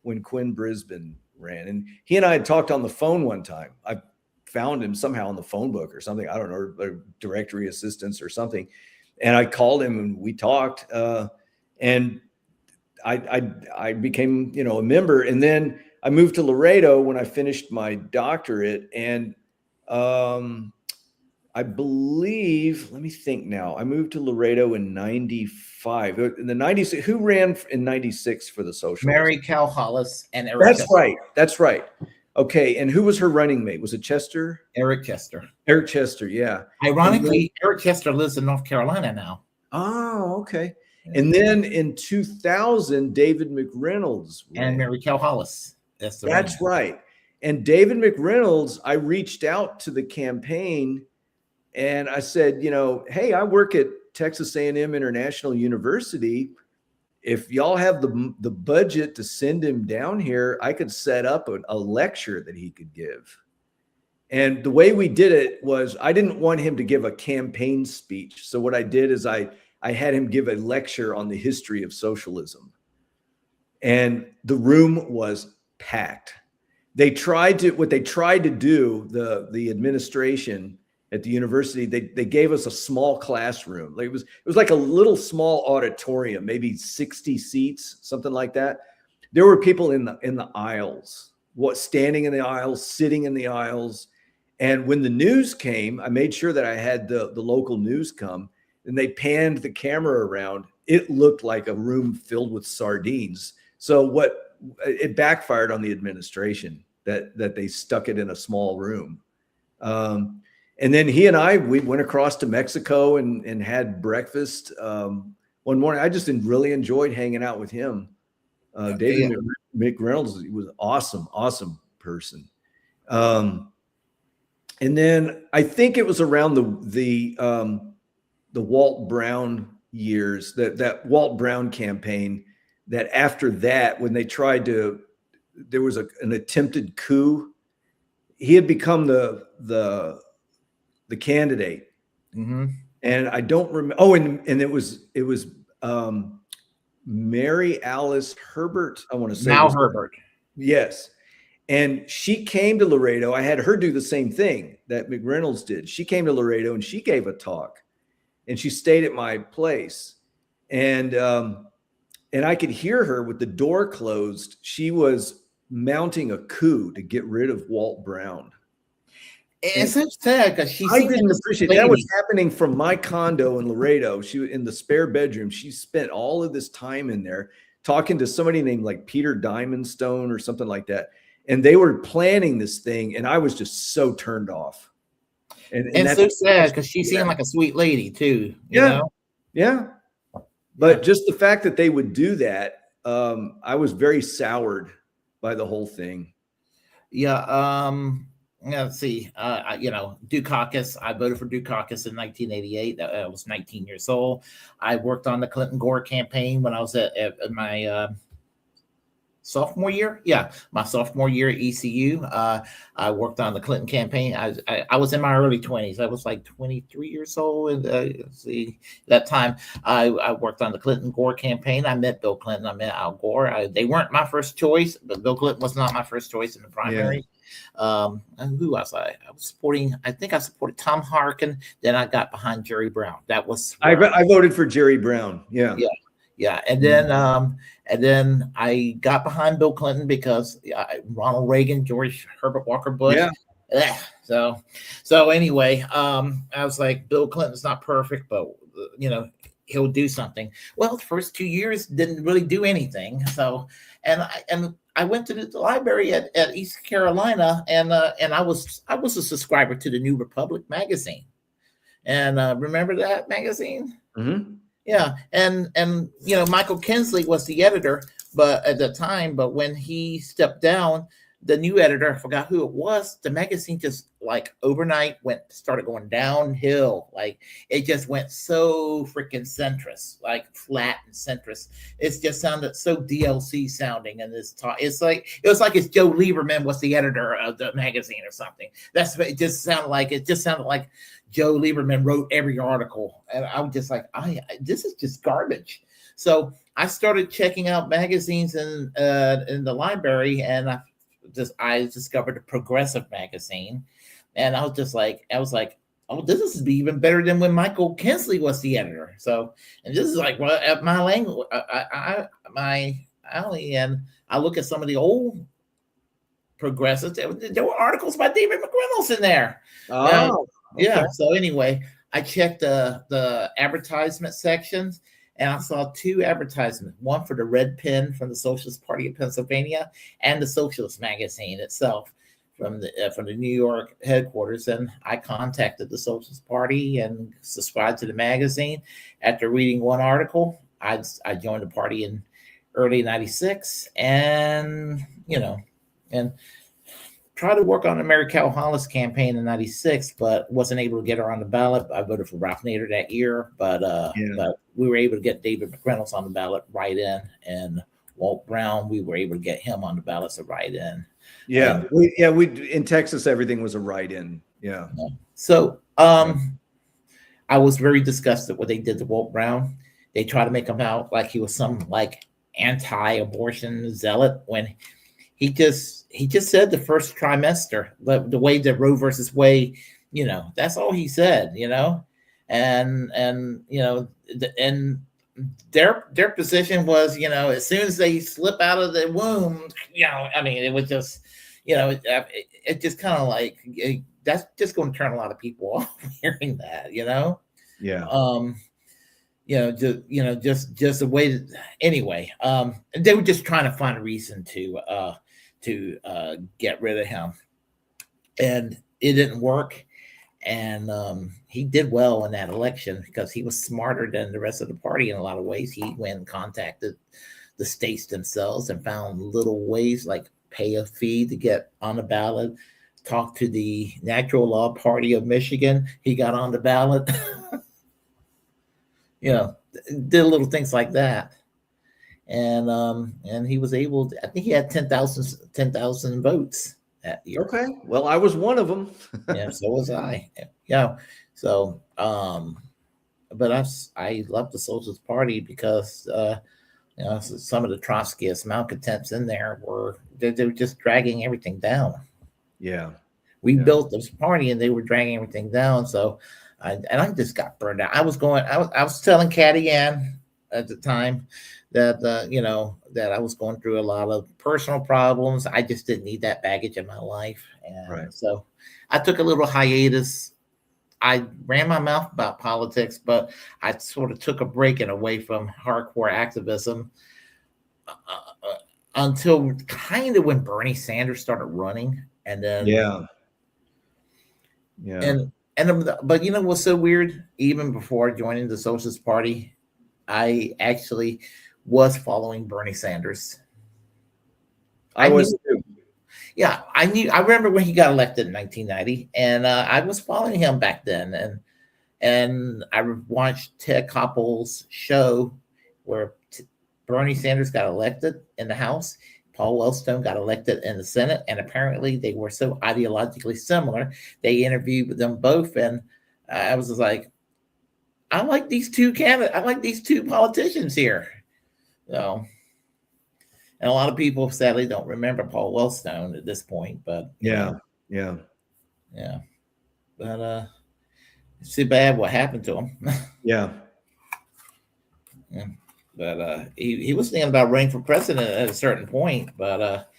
Speaker 2: when Quinn Brisbane ran. And he and I had talked on the phone one time. I found him somehow in the phone book or something. I don't know, or directory assistance or something. And I called him and we talked. And I became, a member. And then I moved to Laredo when I finished my doctorate. And I believe, let me think now. I moved to Laredo in 95. In the 90s, who ran in 96 for the Socialists?
Speaker 1: Mary Cal Hollis and Eric
Speaker 2: Chester. That's right. Okay. And who was her running mate? Was it Chester?
Speaker 1: Eric Chester.
Speaker 2: Eric Chester, yeah.
Speaker 1: Ironically, Eric Chester lives in North Carolina now.
Speaker 2: Oh, okay. And then in 2000, David McReynolds
Speaker 1: and Mary Cal Hollis.
Speaker 2: That's right. And David McReynolds, I reached out to the campaign and I said, hey, I work at Texas A&M International University. If y'all have the budget to send him down here, I could set up a lecture that he could give. And the way we did it was I didn't want him to give a campaign speech. So what I did is I had him give a lecture on the history of socialism. And the room was packed. What they tried to do, the administration at the university, they gave us a small classroom. Like it was like a little small auditorium, maybe 60 seats, something like that. There were people in the aisles, standing in the aisles, sitting in the aisles. And when the news came, I made sure that I had the local news come, and they panned the camera around. It looked like a room filled with sardines. So it backfired on the administration that they stuck it in a small room. And then he and we went across to Mexico and had breakfast one morning. I just really enjoyed hanging out with him. David McReynolds was awesome person. And then I think it was around the Walt Brown years, that Walt Brown campaign, that after that, when they tried there was an attempted coup. He had become the candidate.
Speaker 1: Mm-hmm.
Speaker 2: And I don't remember. Oh, and it was Mary Alice Herbert. I want to say
Speaker 1: Mal
Speaker 2: was
Speaker 1: Herbert.
Speaker 2: yes. And she came to Laredo. I had her do the same thing that McReynolds did. She came to Laredo and she gave a talk, and she stayed at my place. And I could hear her with the door closed. She was mounting a coup to get rid of Walt Brown.
Speaker 1: It's so sad because she
Speaker 2: I
Speaker 1: seemed
Speaker 2: didn't
Speaker 1: like a
Speaker 2: appreciate
Speaker 1: lady.
Speaker 2: that was happening from my condo in Laredo. She was in the spare bedroom. She spent all of this time in there talking to somebody named like Peter Diamondstone or something like that. And they were planning this thing, and I was just so turned off. And
Speaker 1: It's
Speaker 2: that's
Speaker 1: so sad because she seemed like a sweet lady too. You know?
Speaker 2: Yeah. But just the fact that they would do that, I was very soured by the whole thing.
Speaker 1: Yeah. Let's see. Dukakis. I voted for Dukakis in 1988. I was 19 years old. I worked on the Clinton Gore campaign when I was at my sophomore year. Yeah, my sophomore year at ECU. I worked on the Clinton campaign. I was in my early 20s. I was like 23 years old. And that time I worked on the Clinton Gore campaign. I met Bill Clinton. I met Al Gore. They weren't my first choice, but Bill Clinton was not my first choice in the primary. And who was I? I was supporting. I think I supported Tom Harkin. Then I got behind Jerry Brown. That was
Speaker 2: I voted for Jerry Brown. Yeah.
Speaker 1: And then I got behind Bill Clinton because Ronald Reagan, George Herbert Walker Bush. Yeah. So anyway, I was like, Bill Clinton's not perfect, but he'll do something. Well, the first 2 years didn't really do anything. So, and I went to the library at East Carolina, and I was a subscriber to the New Republic magazine, and remember that magazine?
Speaker 2: Mm-hmm.
Speaker 1: Yeah, and Michael Kinsley was the editor, but at the time, but when he stepped down, the new editor, I forgot who it was, the magazine just like overnight started going downhill. Like it just went so freaking centrist, like flat and centrist. It just sounded so DLC sounding in this talk. It was like it's Joe Lieberman was the editor of the magazine or something. That's what it just sounded like. It just sounded like Joe Lieberman wrote every article. And I was just like, this is just garbage. So I started checking out magazines in the library, and I discovered a Progressive magazine, and I was like, oh, this is even better than when Michael Kinsley was the editor. So, and this is like, well, at my language, my alley, and I look at some of the old Progressives. There were articles by David McReynolds in there.
Speaker 2: Oh,
Speaker 1: yeah. So anyway, I checked the advertisement sections, and I saw two advertisements, one for the Red Pen from the Socialist Party of Pennsylvania and the Socialist magazine itself from the New York headquarters. And I contacted the Socialist Party and subscribed to the magazine. After reading one article, I joined the party in early 96, and tried to work on the Mary Cal Hollis campaign in 96, but wasn't able to get her on the ballot. I voted for Ralph Nader that year, but we were able to get David McReynolds on the ballot right in, and Walt Brown, we were able to get him on the ballot to write in.
Speaker 2: Yeah. We in Texas, everything was a write-in. Yeah.
Speaker 1: So I was very disgusted what they did to Walt Brown. They tried to make him out like he was some like anti-abortion zealot when he just said the first trimester, the way that Roe versus Wade, that's all he said, and their position was, as soon as they slip out of the womb, it was just, it just kind of like, that's just going to turn a lot of people off hearing that,
Speaker 2: Yeah.
Speaker 1: Just the way that, anyway, they were just trying to find a reason to get rid of him, and it didn't work. And he did well in that election because he was smarter than the rest of the party in a lot of ways. He went and contacted the states themselves and found little ways like pay a fee to get on the ballot, talk to the Natural Law Party of Michigan. He got on the ballot, did little things like that. And he was able to, I think he had 10,000 votes that year.
Speaker 2: Okay. Well, I was one of them.
Speaker 1: Yeah, so was I. Yeah. So Um, but I love the Socialist Party because some of the Trotskyist malcontents in there they were just dragging everything down.
Speaker 2: Yeah.
Speaker 1: We
Speaker 2: Yeah.
Speaker 1: built this party and they were dragging everything down. So, I just got burned out. I was telling Caddy Ann at the time that, that I was going through a lot of personal problems. I just didn't need that baggage in my life. And
Speaker 2: Right.
Speaker 1: so I took a little hiatus. I ran my mouth about politics, but I sort of took a break and away from hardcore activism until kind of when Bernie Sanders started running. And then,
Speaker 2: Yeah. Yeah.
Speaker 1: but you know what's so weird? Even before joining the Socialist Party, I actually was following Bernie Sanders.
Speaker 2: I was too.
Speaker 1: Yeah, I knew. I remember when he got elected in 1990, and I was following him back then. And I watched Ted Koppel's show where Bernie Sanders got elected in the House. Paul Wellstone got elected in the Senate, and apparently they were so ideologically similar. They interviewed them both, and I was just like, I like these two candidates. I like these two politicians here. So, and a lot of people sadly don't remember Paul Wellstone at this point, but
Speaker 2: yeah.
Speaker 1: But it's too bad what happened to him.
Speaker 2: Yeah.
Speaker 1: But he was thinking about running for president at a certain point, but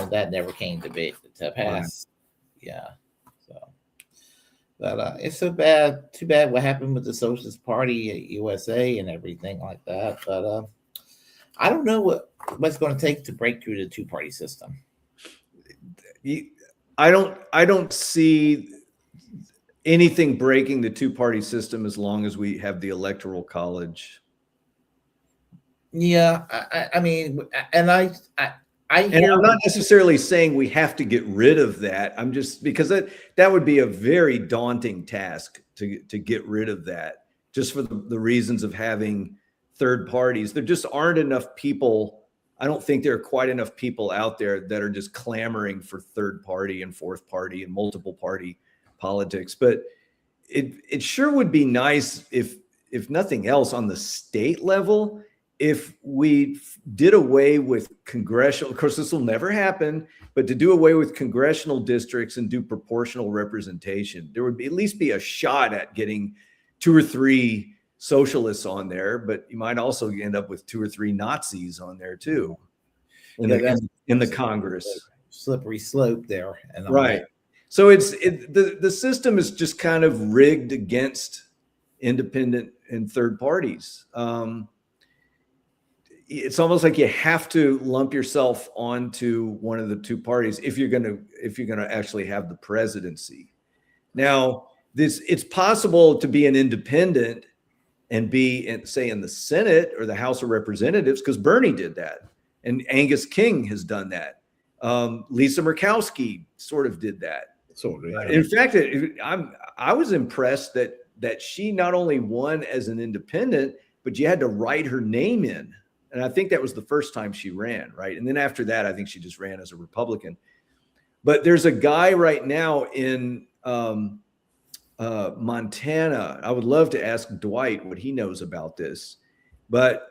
Speaker 1: that never came to pass. Right. Yeah. So, but it's so bad. Too bad what happened with the Socialist Party USA and everything like that. But I don't know what's going to take to break through the two-party system.
Speaker 2: I don't see anything breaking the two-party system as long as we have the Electoral College.
Speaker 1: Yeah, I mean, and I
Speaker 2: and I'm not necessarily saying we have to get rid of that. I'm just because that would be a very daunting task to get rid of that, just for the reasons of having third parties. There just aren't enough people. I don't think there are quite enough people out there that are just clamoring for third party and fourth party and multiple party politics. But it sure would be nice if nothing else on the state level, if we did away with congressional, of course, this will never happen, but to do away with congressional districts and do proportional representation, there would at least be a shot at getting 2 or 3 socialists on there, but you might also end up with 2 or 3 Nazis on there too in the Congress.
Speaker 1: Slippery slope there. And
Speaker 2: right. So the system is just kind of rigged against independent and third parties. It's almost like you have to lump yourself onto one of the two parties if you're going to actually have the presidency. Now, it's possible to be an independent and be say in the Senate or the House of Representatives, because Bernie did that, and Angus King has done that. Lisa Murkowski sort of did that.
Speaker 1: Sort of. Yeah.
Speaker 2: In fact, I was impressed that she not only won as an independent, but you had to write her name in. And I think that was the first time she ran, right? And then after that, I think she just ran as a Republican. But there's a guy right now in Montana. I would love to ask Dwight what he knows about this. But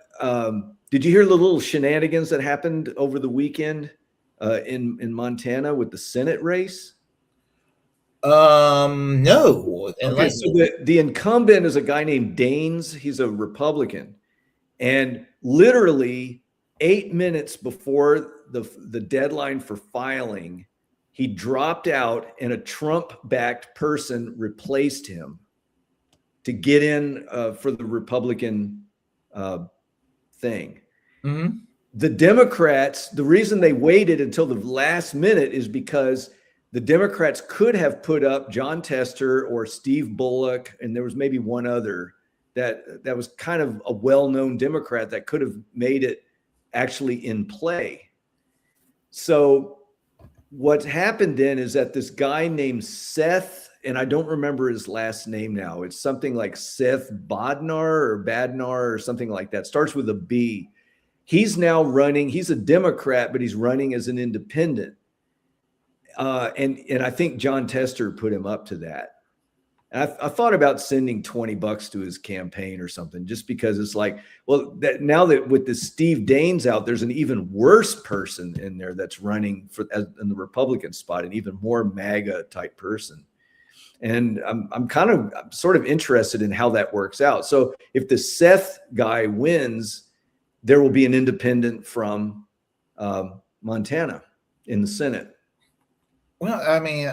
Speaker 2: did you hear the little shenanigans that happened over the weekend in Montana with the Senate race?
Speaker 1: No.
Speaker 2: Okay, so the incumbent is a guy named Daines. He's a Republican. And literally 8 minutes before the deadline for filing, he dropped out and a Trump-backed person replaced him to get in for the Republican thing.
Speaker 1: Mm-hmm.
Speaker 2: The Democrats, the reason they waited until the last minute is because the Democrats could have put up John Tester or Steve Bullock, and there was maybe one other that was kind of a well-known Democrat that could have made it actually in play. So what happened then is that this guy named Seth, and I don't remember his last name now. It's something like Seth Badnar or something like that. Starts with a B. He's now running. He's a Democrat, but he's running as an independent. And I think John Tester put him up to that. And I thought about sending $20 to his campaign or something, just because it's like, well, that now that with the Steve Daines out, there's an even worse person in there that's running in the Republican spot, an even more MAGA type person. And I'm sort of interested in how that works out. So if the Seth guy wins, there will be an independent from Montana in the Senate.
Speaker 1: Well, I mean,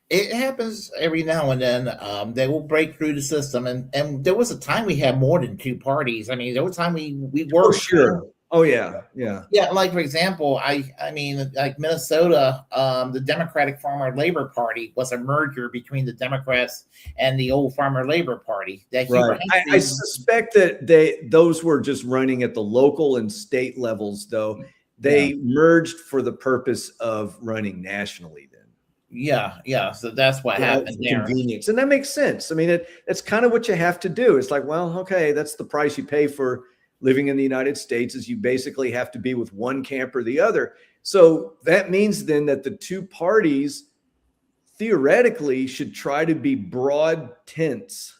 Speaker 1: it happens every now and then. They will break through the system, and there was a time we had more than two parties. I mean, there was a time we
Speaker 2: Oh,
Speaker 1: worked.
Speaker 2: sure. Oh, yeah. Yeah.
Speaker 1: Yeah, like for example, I mean, like Minnesota, the Democratic Farmer Labor Party was a merger between the Democrats and the old Farmer Labor Party. That
Speaker 2: Right. I suspect that those were just running at the local and state levels, though. They merged for the purpose of running nationally then.
Speaker 1: Yeah. So that's what happened there.
Speaker 2: Convenience. And that makes sense. I mean, it's kind of what you have to do. It's like, well, okay, that's the price you pay for living in the United States, is you basically have to be with one camp or the other. So that means then that the two parties theoretically should try to be broad tents.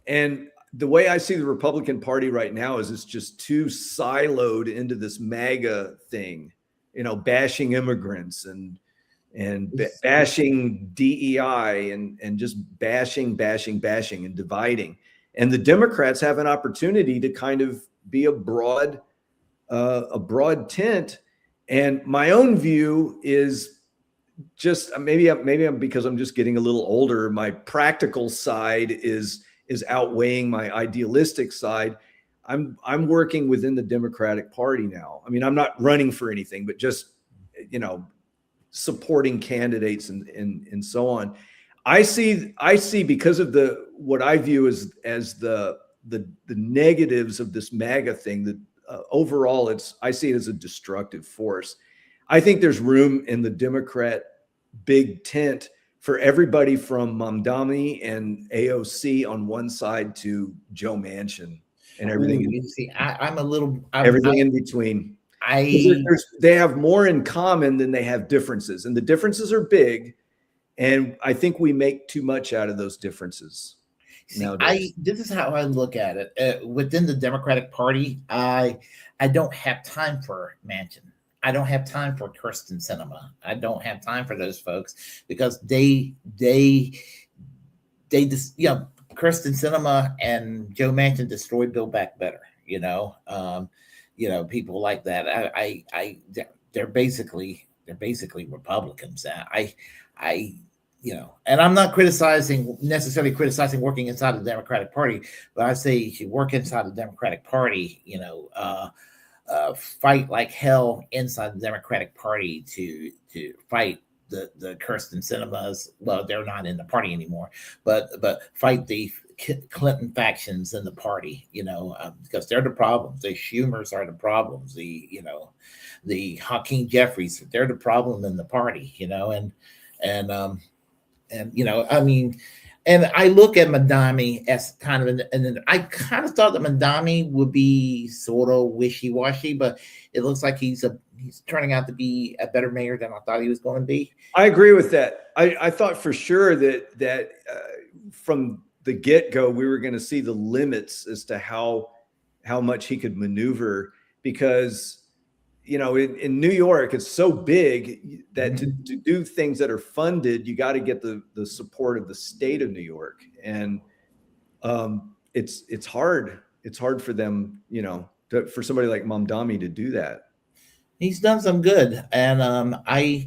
Speaker 2: And the way I see the Republican Party right now is it's just too siloed into this MAGA thing, bashing immigrants and bashing DEI and just bashing and dividing. And the Democrats have an opportunity to kind of be a broad tent. And my own view is just maybe I'm because I'm just getting a little older. My practical side is outweighing my idealistic side. I'm working within the Democratic Party now. I mean, I'm not running for anything, but just supporting candidates and so on. I see because of what I view as the negatives of this MAGA thing, that overall I see it as a destructive force. I think there's room in the Democrat big tent for everybody from Mamdani and AOC on one side to Joe Manchin and everything.
Speaker 1: Everything
Speaker 2: in between. They have more in common than they have differences, and the differences are big. And I think we make too much out of those differences.
Speaker 1: This is how I look at it. Within the Democratic Party, I don't have time for Manchin. I don't have time for Kirsten Sinema. I don't have time for those folks because they just, Kirsten Sinema and Joe Manchin destroyed Build Back Better. People like that. They're basically Republicans. And I'm not necessarily criticizing working inside the Democratic Party, but I say you should work inside the Democratic Party, fight like hell inside the Democratic Party to fight the Kirsten Sinemas. Well, they're not in the party anymore, but fight the Clinton factions in the party, because they're the problems. The Schumers are the problems. The Hakeem Jeffries, they're the problem in the party, and I look at Mamdani as kind of I kind of thought that Mamdani would be sort of wishy-washy, but it looks like he's turning out to be a better mayor than I thought he was going to be.
Speaker 2: I agree with that. I thought for sure that from the get-go we were going to see the limits as to how much he could maneuver, because in New York, it's so big that to do things that are funded, you got to get the support of the state of New York. And it's hard. It's hard for them, for somebody like Mamdani to do that.
Speaker 1: He's done some good. And I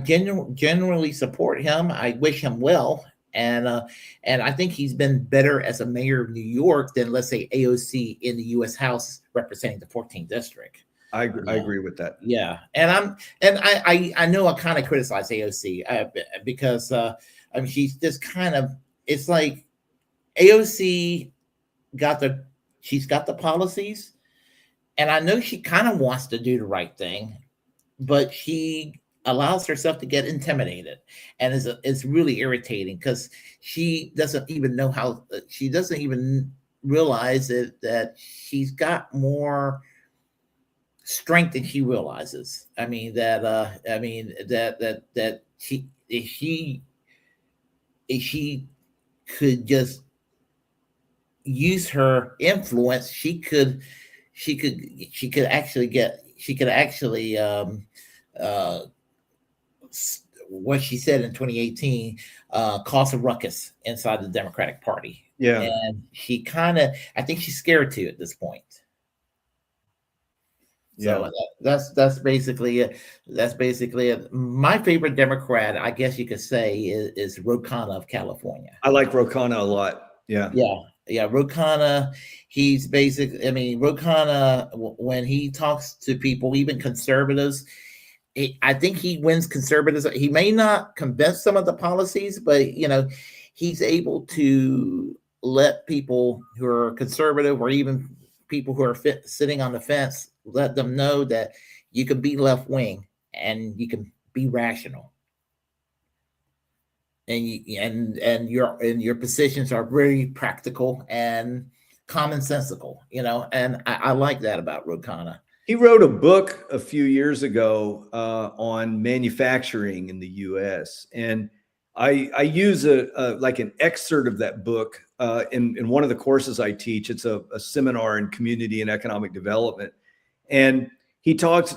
Speaker 1: genuinely support him. I wish him well. And I think he's been better as a mayor of New York than, let's say, AOC in the U.S. House representing the 14th district.
Speaker 2: I agree with that.
Speaker 1: Yeah, and I know I kind of criticize AOC because she's just kind of, it's like AOC she's got the policies, and I know she kind of wants to do the right thing, but she allows herself to get intimidated, and it's really irritating because she doesn't even know she doesn't even realize that she's got more strength than she realizes. That if she could just use her influence, she could actually uh, what she said in 2018 cause a ruckus inside the Democratic Party.
Speaker 2: Yeah.
Speaker 1: And I think she's scared to at this point. So
Speaker 2: Yeah.
Speaker 1: that's basically it. That's basically it. My favorite Democrat, I guess you could say, is Ro Khanna of California.
Speaker 2: I like Ro Khanna a lot. Yeah.
Speaker 1: Yeah. Ro Khanna, he's basically. I mean, Ro Khanna, when he talks to people, even conservatives, I think he wins conservatives. He may not convince some of the policies, but he's able to let people who are conservative or even people who are sitting on the fence, let them know that you can be left wing and you can be rational, and your positions are very practical and commonsensical. And I like that about Ro Khanna.
Speaker 2: He wrote a book a few years ago on manufacturing in the U.S. and I use like an excerpt of that book in one of the courses I teach. It's a seminar in community and economic development, and he goes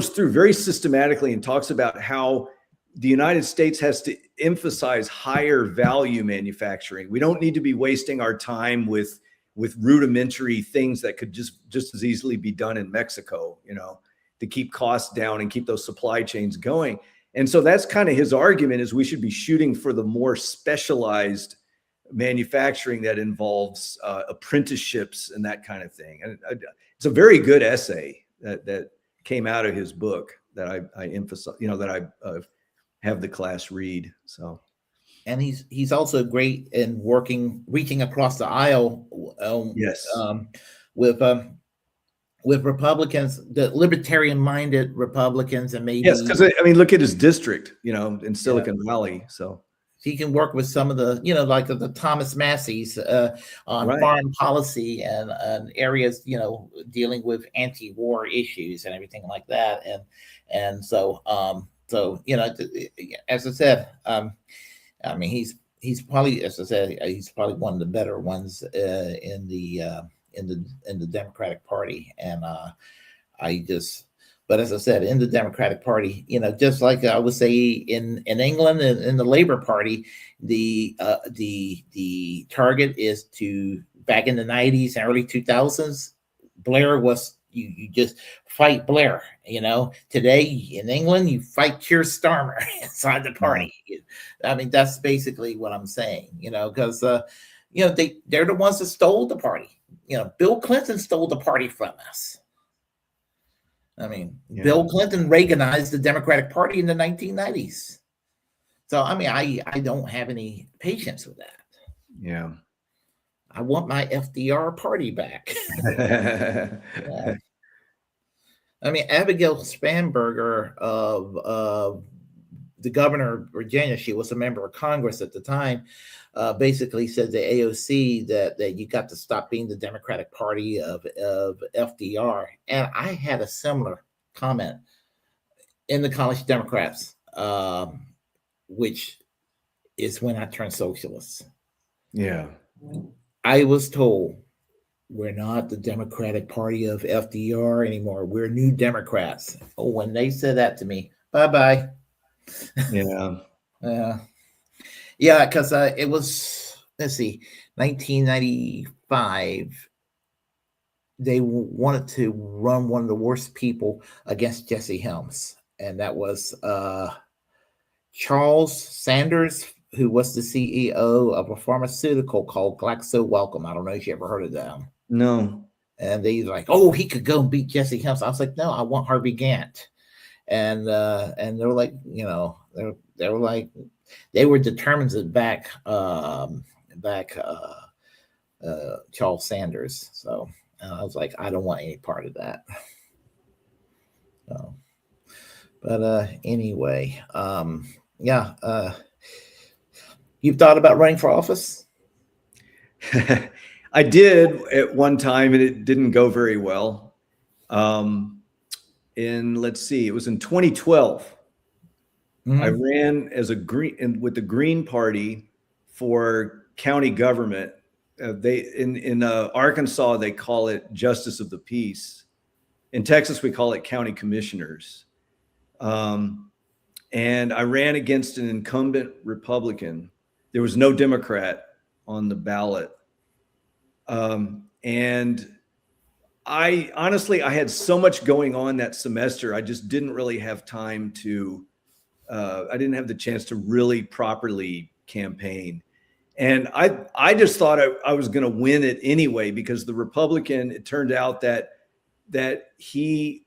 Speaker 2: through very systematically and talks about how the United States has to emphasize higher value manufacturing. We don't need to be wasting our time with rudimentary things that could just as easily be done in Mexico, to keep costs down and keep those supply chains going. And so that's kind of his argument, is we should be shooting for the more specialized manufacturing that involves apprenticeships and that kind of thing. And it's a very good essay that came out of his book that I emphasize, that I have the class read. So.
Speaker 1: And he's also great in reaching across the aisle.
Speaker 2: Yes.
Speaker 1: With Republicans, the libertarian-minded Republicans, and maybe
Speaker 2: because look at his district, in Silicon Valley. So
Speaker 1: he can work with some of the, like the Thomas Masseys on foreign policy and areas, dealing with anti-war issues and everything like that. And so as I said. I mean, he's probably, as I said, he's probably one of the better ones in the Democratic Party, and but as I said, in the Democratic Party, just like I would say in England and in the Labour Party, the target is to, back in the 90s and early 2000s, Blair was. You just fight Blair, Today in England, you fight Keir Starmer inside the party. I mean, that's basically what I'm saying, because they're the ones that stole the party. Bill Clinton stole the party from us. I mean, Bill Clinton Reaganized the Democratic Party in the 1990s. So, I mean, I don't have any patience with that.
Speaker 2: Yeah.
Speaker 1: I want my FDR party back. Yeah. I mean, Abigail Spanberger of the governor of Virginia, she was a member of Congress at the time, basically said to AOC that you got to stop being the Democratic Party of FDR. And I had a similar comment in the College Democrats, which is when I turned socialist.
Speaker 2: Yeah.
Speaker 1: I was told, we're not the Democratic Party of FDR anymore. We're New Democrats. Oh, when they said that to me, bye-bye.
Speaker 2: Yeah.
Speaker 1: Yeah, because it was, 1995. They wanted to run one of the worst people against Jesse Helms, and that was Charles Sanders, who was the CEO of a pharmaceutical called Glaxo Wellcome. I don't know if you ever heard of them.
Speaker 2: No.
Speaker 1: And they like, oh, he could go and beat Jesse Helms. I was like, no, I want Harvey Gantt. And they're like, they were like, they were determined to back Charles Sanders. So I was like, I don't want any part of that. So, but anyway, you've thought about running for office?
Speaker 2: I did at one time, and it didn't go very well. Let's see, it was in 2012. I
Speaker 1: Mhm.
Speaker 2: ran as a with the Green Party for county government. They in Arkansas they call it Justice of the Peace. In Texas we call it county commissioners. And I ran against an incumbent Republican. There was no Democrat on the ballot. And I honestly, I had so much going on that semester. I just didn't really have time to, I didn't have the chance to really properly campaign. And I just thought I was going to win it anyway, because the Republican, it turned out that he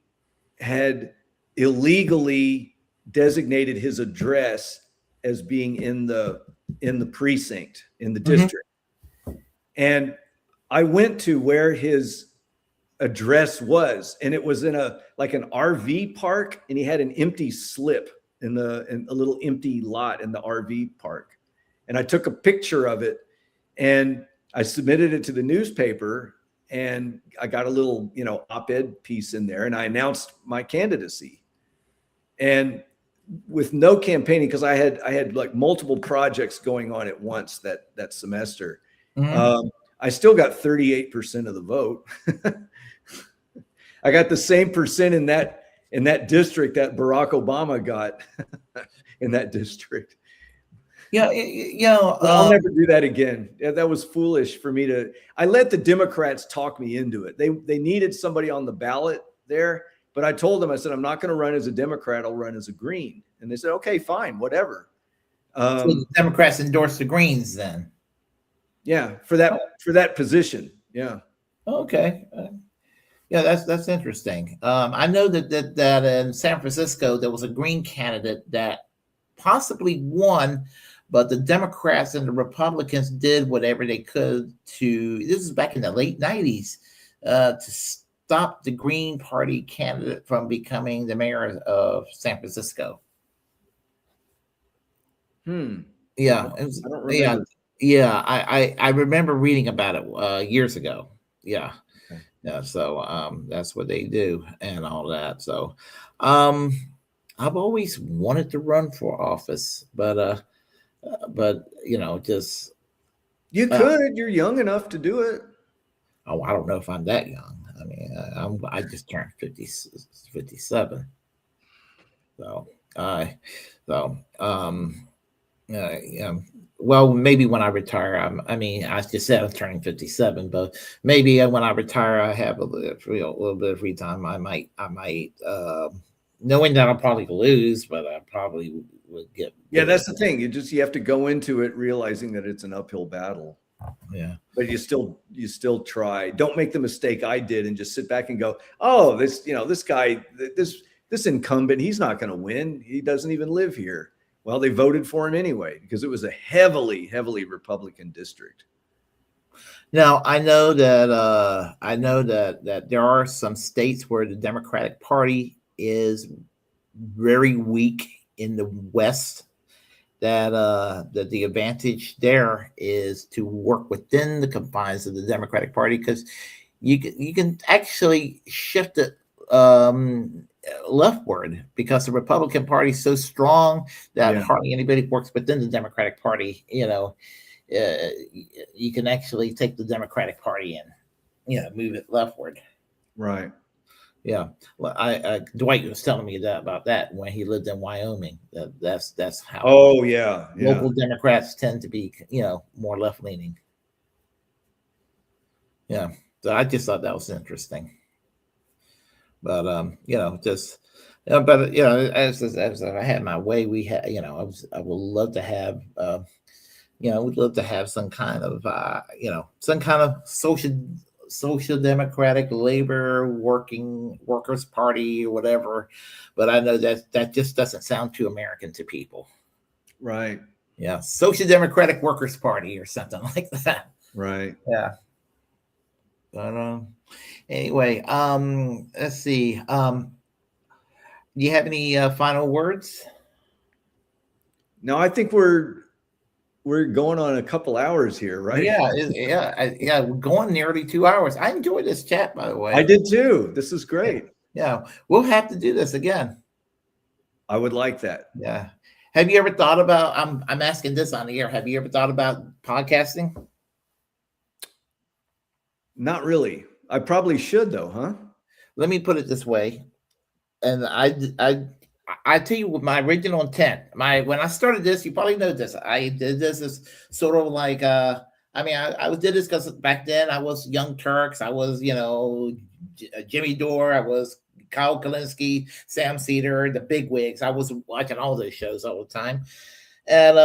Speaker 2: had illegally designated his address as being in the precinct, in the
Speaker 1: Mhm.
Speaker 2: district. And I went to where his address was, and it was in a like an RV park, and he had an empty slip in a little empty lot in the RV park. And I took a picture of it and I submitted it to the newspaper, and I got a little, op-ed piece in there, and I announced my candidacy. And with no campaigning, because I had like multiple projects going on at once that semester,
Speaker 1: Mhm.
Speaker 2: I still got 38% of the vote. I got the same percent in that district that Barack Obama got in that district.
Speaker 1: Yeah,
Speaker 2: But I'll never do that again. Yeah, that was foolish for me to. I let the Democrats talk me into it. They needed somebody on the ballot there, but I told them, I said, I'm not going to run as a Democrat. I'll run as a Green. And they said, okay, fine, whatever.
Speaker 1: so the Democrats endorsed the Greens then.
Speaker 2: Yeah, for that position. Yeah.
Speaker 1: Okay. Yeah, that's interesting. I know that in San Francisco there was a Green candidate that possibly won, but the Democrats and the Republicans did whatever they could to. This is back in the late '90s to stop the Green Party candidate from becoming the mayor of San Francisco. Yeah, it was.
Speaker 2: I don't
Speaker 1: Yeah,
Speaker 2: remember.
Speaker 1: yeah. I remember reading about it years ago. Yeah.
Speaker 2: Okay.
Speaker 1: Yeah, so that's what they do and all that. So um I've always wanted to run for office, but just
Speaker 2: You
Speaker 1: uh,
Speaker 2: could. You're young enough to do it.
Speaker 1: oh, I don't know if I'm that young. I mean, I just turned 57. So I so yeah. Well, maybe when I retire, I mean, I just said I'm turning 57, but maybe when I retire, I have a little bit of free time. I might, knowing that I'll probably lose, but I probably would get.
Speaker 2: Yeah, that's the thing. You have to go into it realizing that it's an uphill battle.
Speaker 1: Yeah.
Speaker 2: But you still try. Don't make the mistake I did and just sit back and go, oh, this guy, this incumbent, he's not going to win. He doesn't even live here. Well, they voted for him anyway because it was a heavily, heavily Republican district.
Speaker 1: Now I know that there are some states where the Democratic Party is very weak in the West. That the advantage there is to work within the confines of the Democratic Party, because you can actually shift it leftward, because the Republican Party is so strong that hardly anybody works within the Democratic Party. You can actually take the Democratic Party and move it leftward.
Speaker 2: Right.
Speaker 1: Yeah, well, Dwight was telling me about that when he lived in Wyoming. That's how.
Speaker 2: Oh yeah,
Speaker 1: Local Democrats tend to be more left leaning. Yeah, so I just thought that was interesting. But as I had my way, we had I would love to have we'd love to have some kind of social democratic labor workers party or whatever, but I know that just doesn't sound too American to people.
Speaker 2: Right.
Speaker 1: Yeah, social democratic workers party or something like that.
Speaker 2: Right.
Speaker 1: Yeah. But anyway, let's see. Do you have any final words?
Speaker 2: No, I think we're going on a couple hours here, right?
Speaker 1: Yeah. We're going nearly 2 hours. I enjoyed this chat, by the way.
Speaker 2: I did too. This is great.
Speaker 1: Yeah, we'll have to do this again.
Speaker 2: I would like that.
Speaker 1: Yeah. Have you ever thought about, I'm asking this on the air, have you ever thought about podcasting?
Speaker 2: Not really. I probably should though, huh?
Speaker 1: Let me put it this way. And I tell you what my original intent. When I started this, you probably know this. I did this as sort of like I did this because back then I was Young Turks. I was, Jimmy Dore. I was Kyle Kalinske, Sam Cedar, the big wigs. I was watching all those shows all the time. And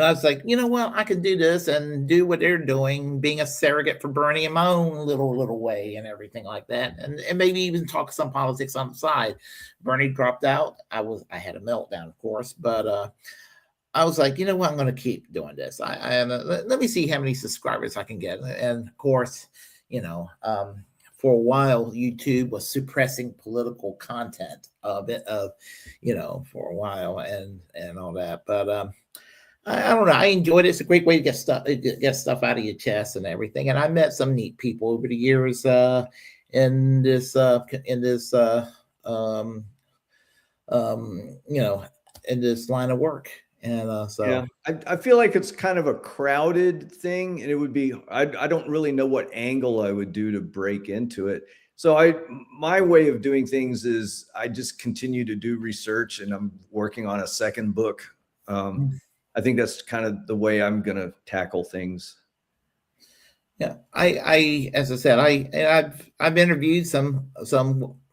Speaker 1: I was like, you know what? I could do this and do what they're doing, being a surrogate for Bernie in my own little way and everything like that. And maybe even talk some politics on the side. Bernie dropped out. I had a meltdown, of course, but I was like, you know what? I'm going to keep doing this. Let me see how many subscribers I can get. And of course, for a while, YouTube was suppressing political content for a while and all that. But I don't know. I enjoyed it. It's a great way to get stuff out of your chest and everything. And I met some neat people over the years in this line of work. And so
Speaker 2: yeah, I feel like it's kind of a crowded thing, and it would be I don't really know what angle I would do to break into it. So my way of doing things is I just continue to do research, and I'm working on a second book. I think that's kind of the way I'm going to tackle things.
Speaker 1: Yeah, as I said, I've interviewed some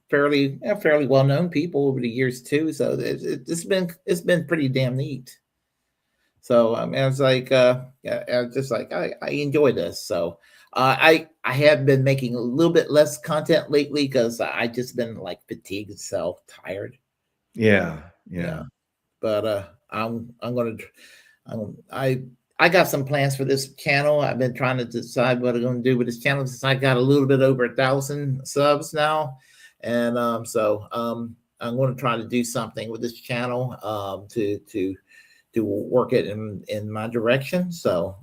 Speaker 1: fairly well-known people over the years too. So it's been pretty damn neat. So I mean, I was like, I enjoy this. So I have been making a little bit less content lately because I just been like fatigued, tired.
Speaker 2: Yeah.
Speaker 1: But I got some plans for this channel. I've been trying to decide what I'm going to do with this channel since I got a little bit over 1,000 subs now, and so I'm going to try to do something with this channel to work it in my direction. So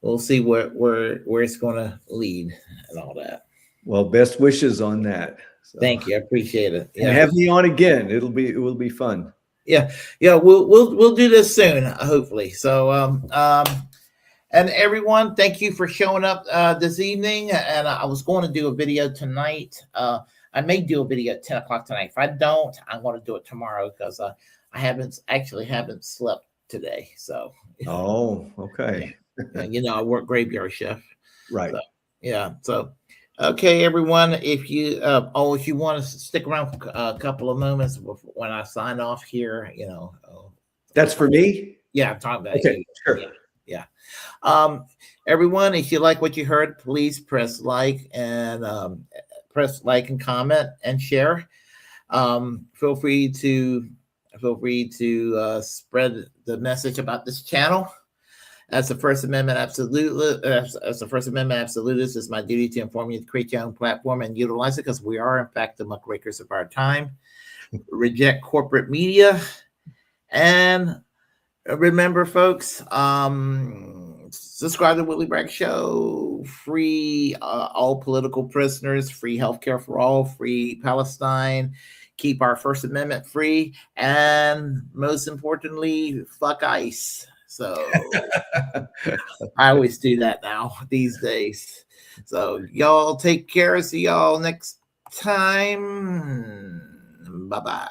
Speaker 1: we'll see where it's going to lead and all that.
Speaker 2: Well, best wishes on that.
Speaker 1: So. Thank you. I appreciate it.
Speaker 2: Yeah. And have me on again. It will be fun.
Speaker 1: Yeah. We'll do this soon, hopefully. So and everyone, thank you for showing up this evening. And I was going to do a video tonight. I may do a video at 10 o'clock tonight. If I don't, I'm going to do it tomorrow because I haven't slept today. So
Speaker 2: okay.
Speaker 1: Yeah. I work graveyard shift.
Speaker 2: Right.
Speaker 1: So, yeah. So okay, everyone, if you want to stick around for a couple of moments when I sign off here,
Speaker 2: that's for me.
Speaker 1: Yeah, I'm talking about
Speaker 2: okay,
Speaker 1: you.
Speaker 2: Sure.
Speaker 1: Yeah. Everyone, if you like what you heard, please press like and comment and share. Feel free to spread the message about this channel. As the First Amendment absolutist, it's my duty to inform you to create your own platform and utilize it because we are, in fact, the muckrakers of our time. Reject corporate media. And remember, folks, subscribe to Willy Bragg Show. Free all political prisoners, free healthcare for all, free Palestine. Keep our First Amendment free. And most importantly, fuck ICE. So I always do that now these days. So y'all take care. See y'all next time. Bye-bye.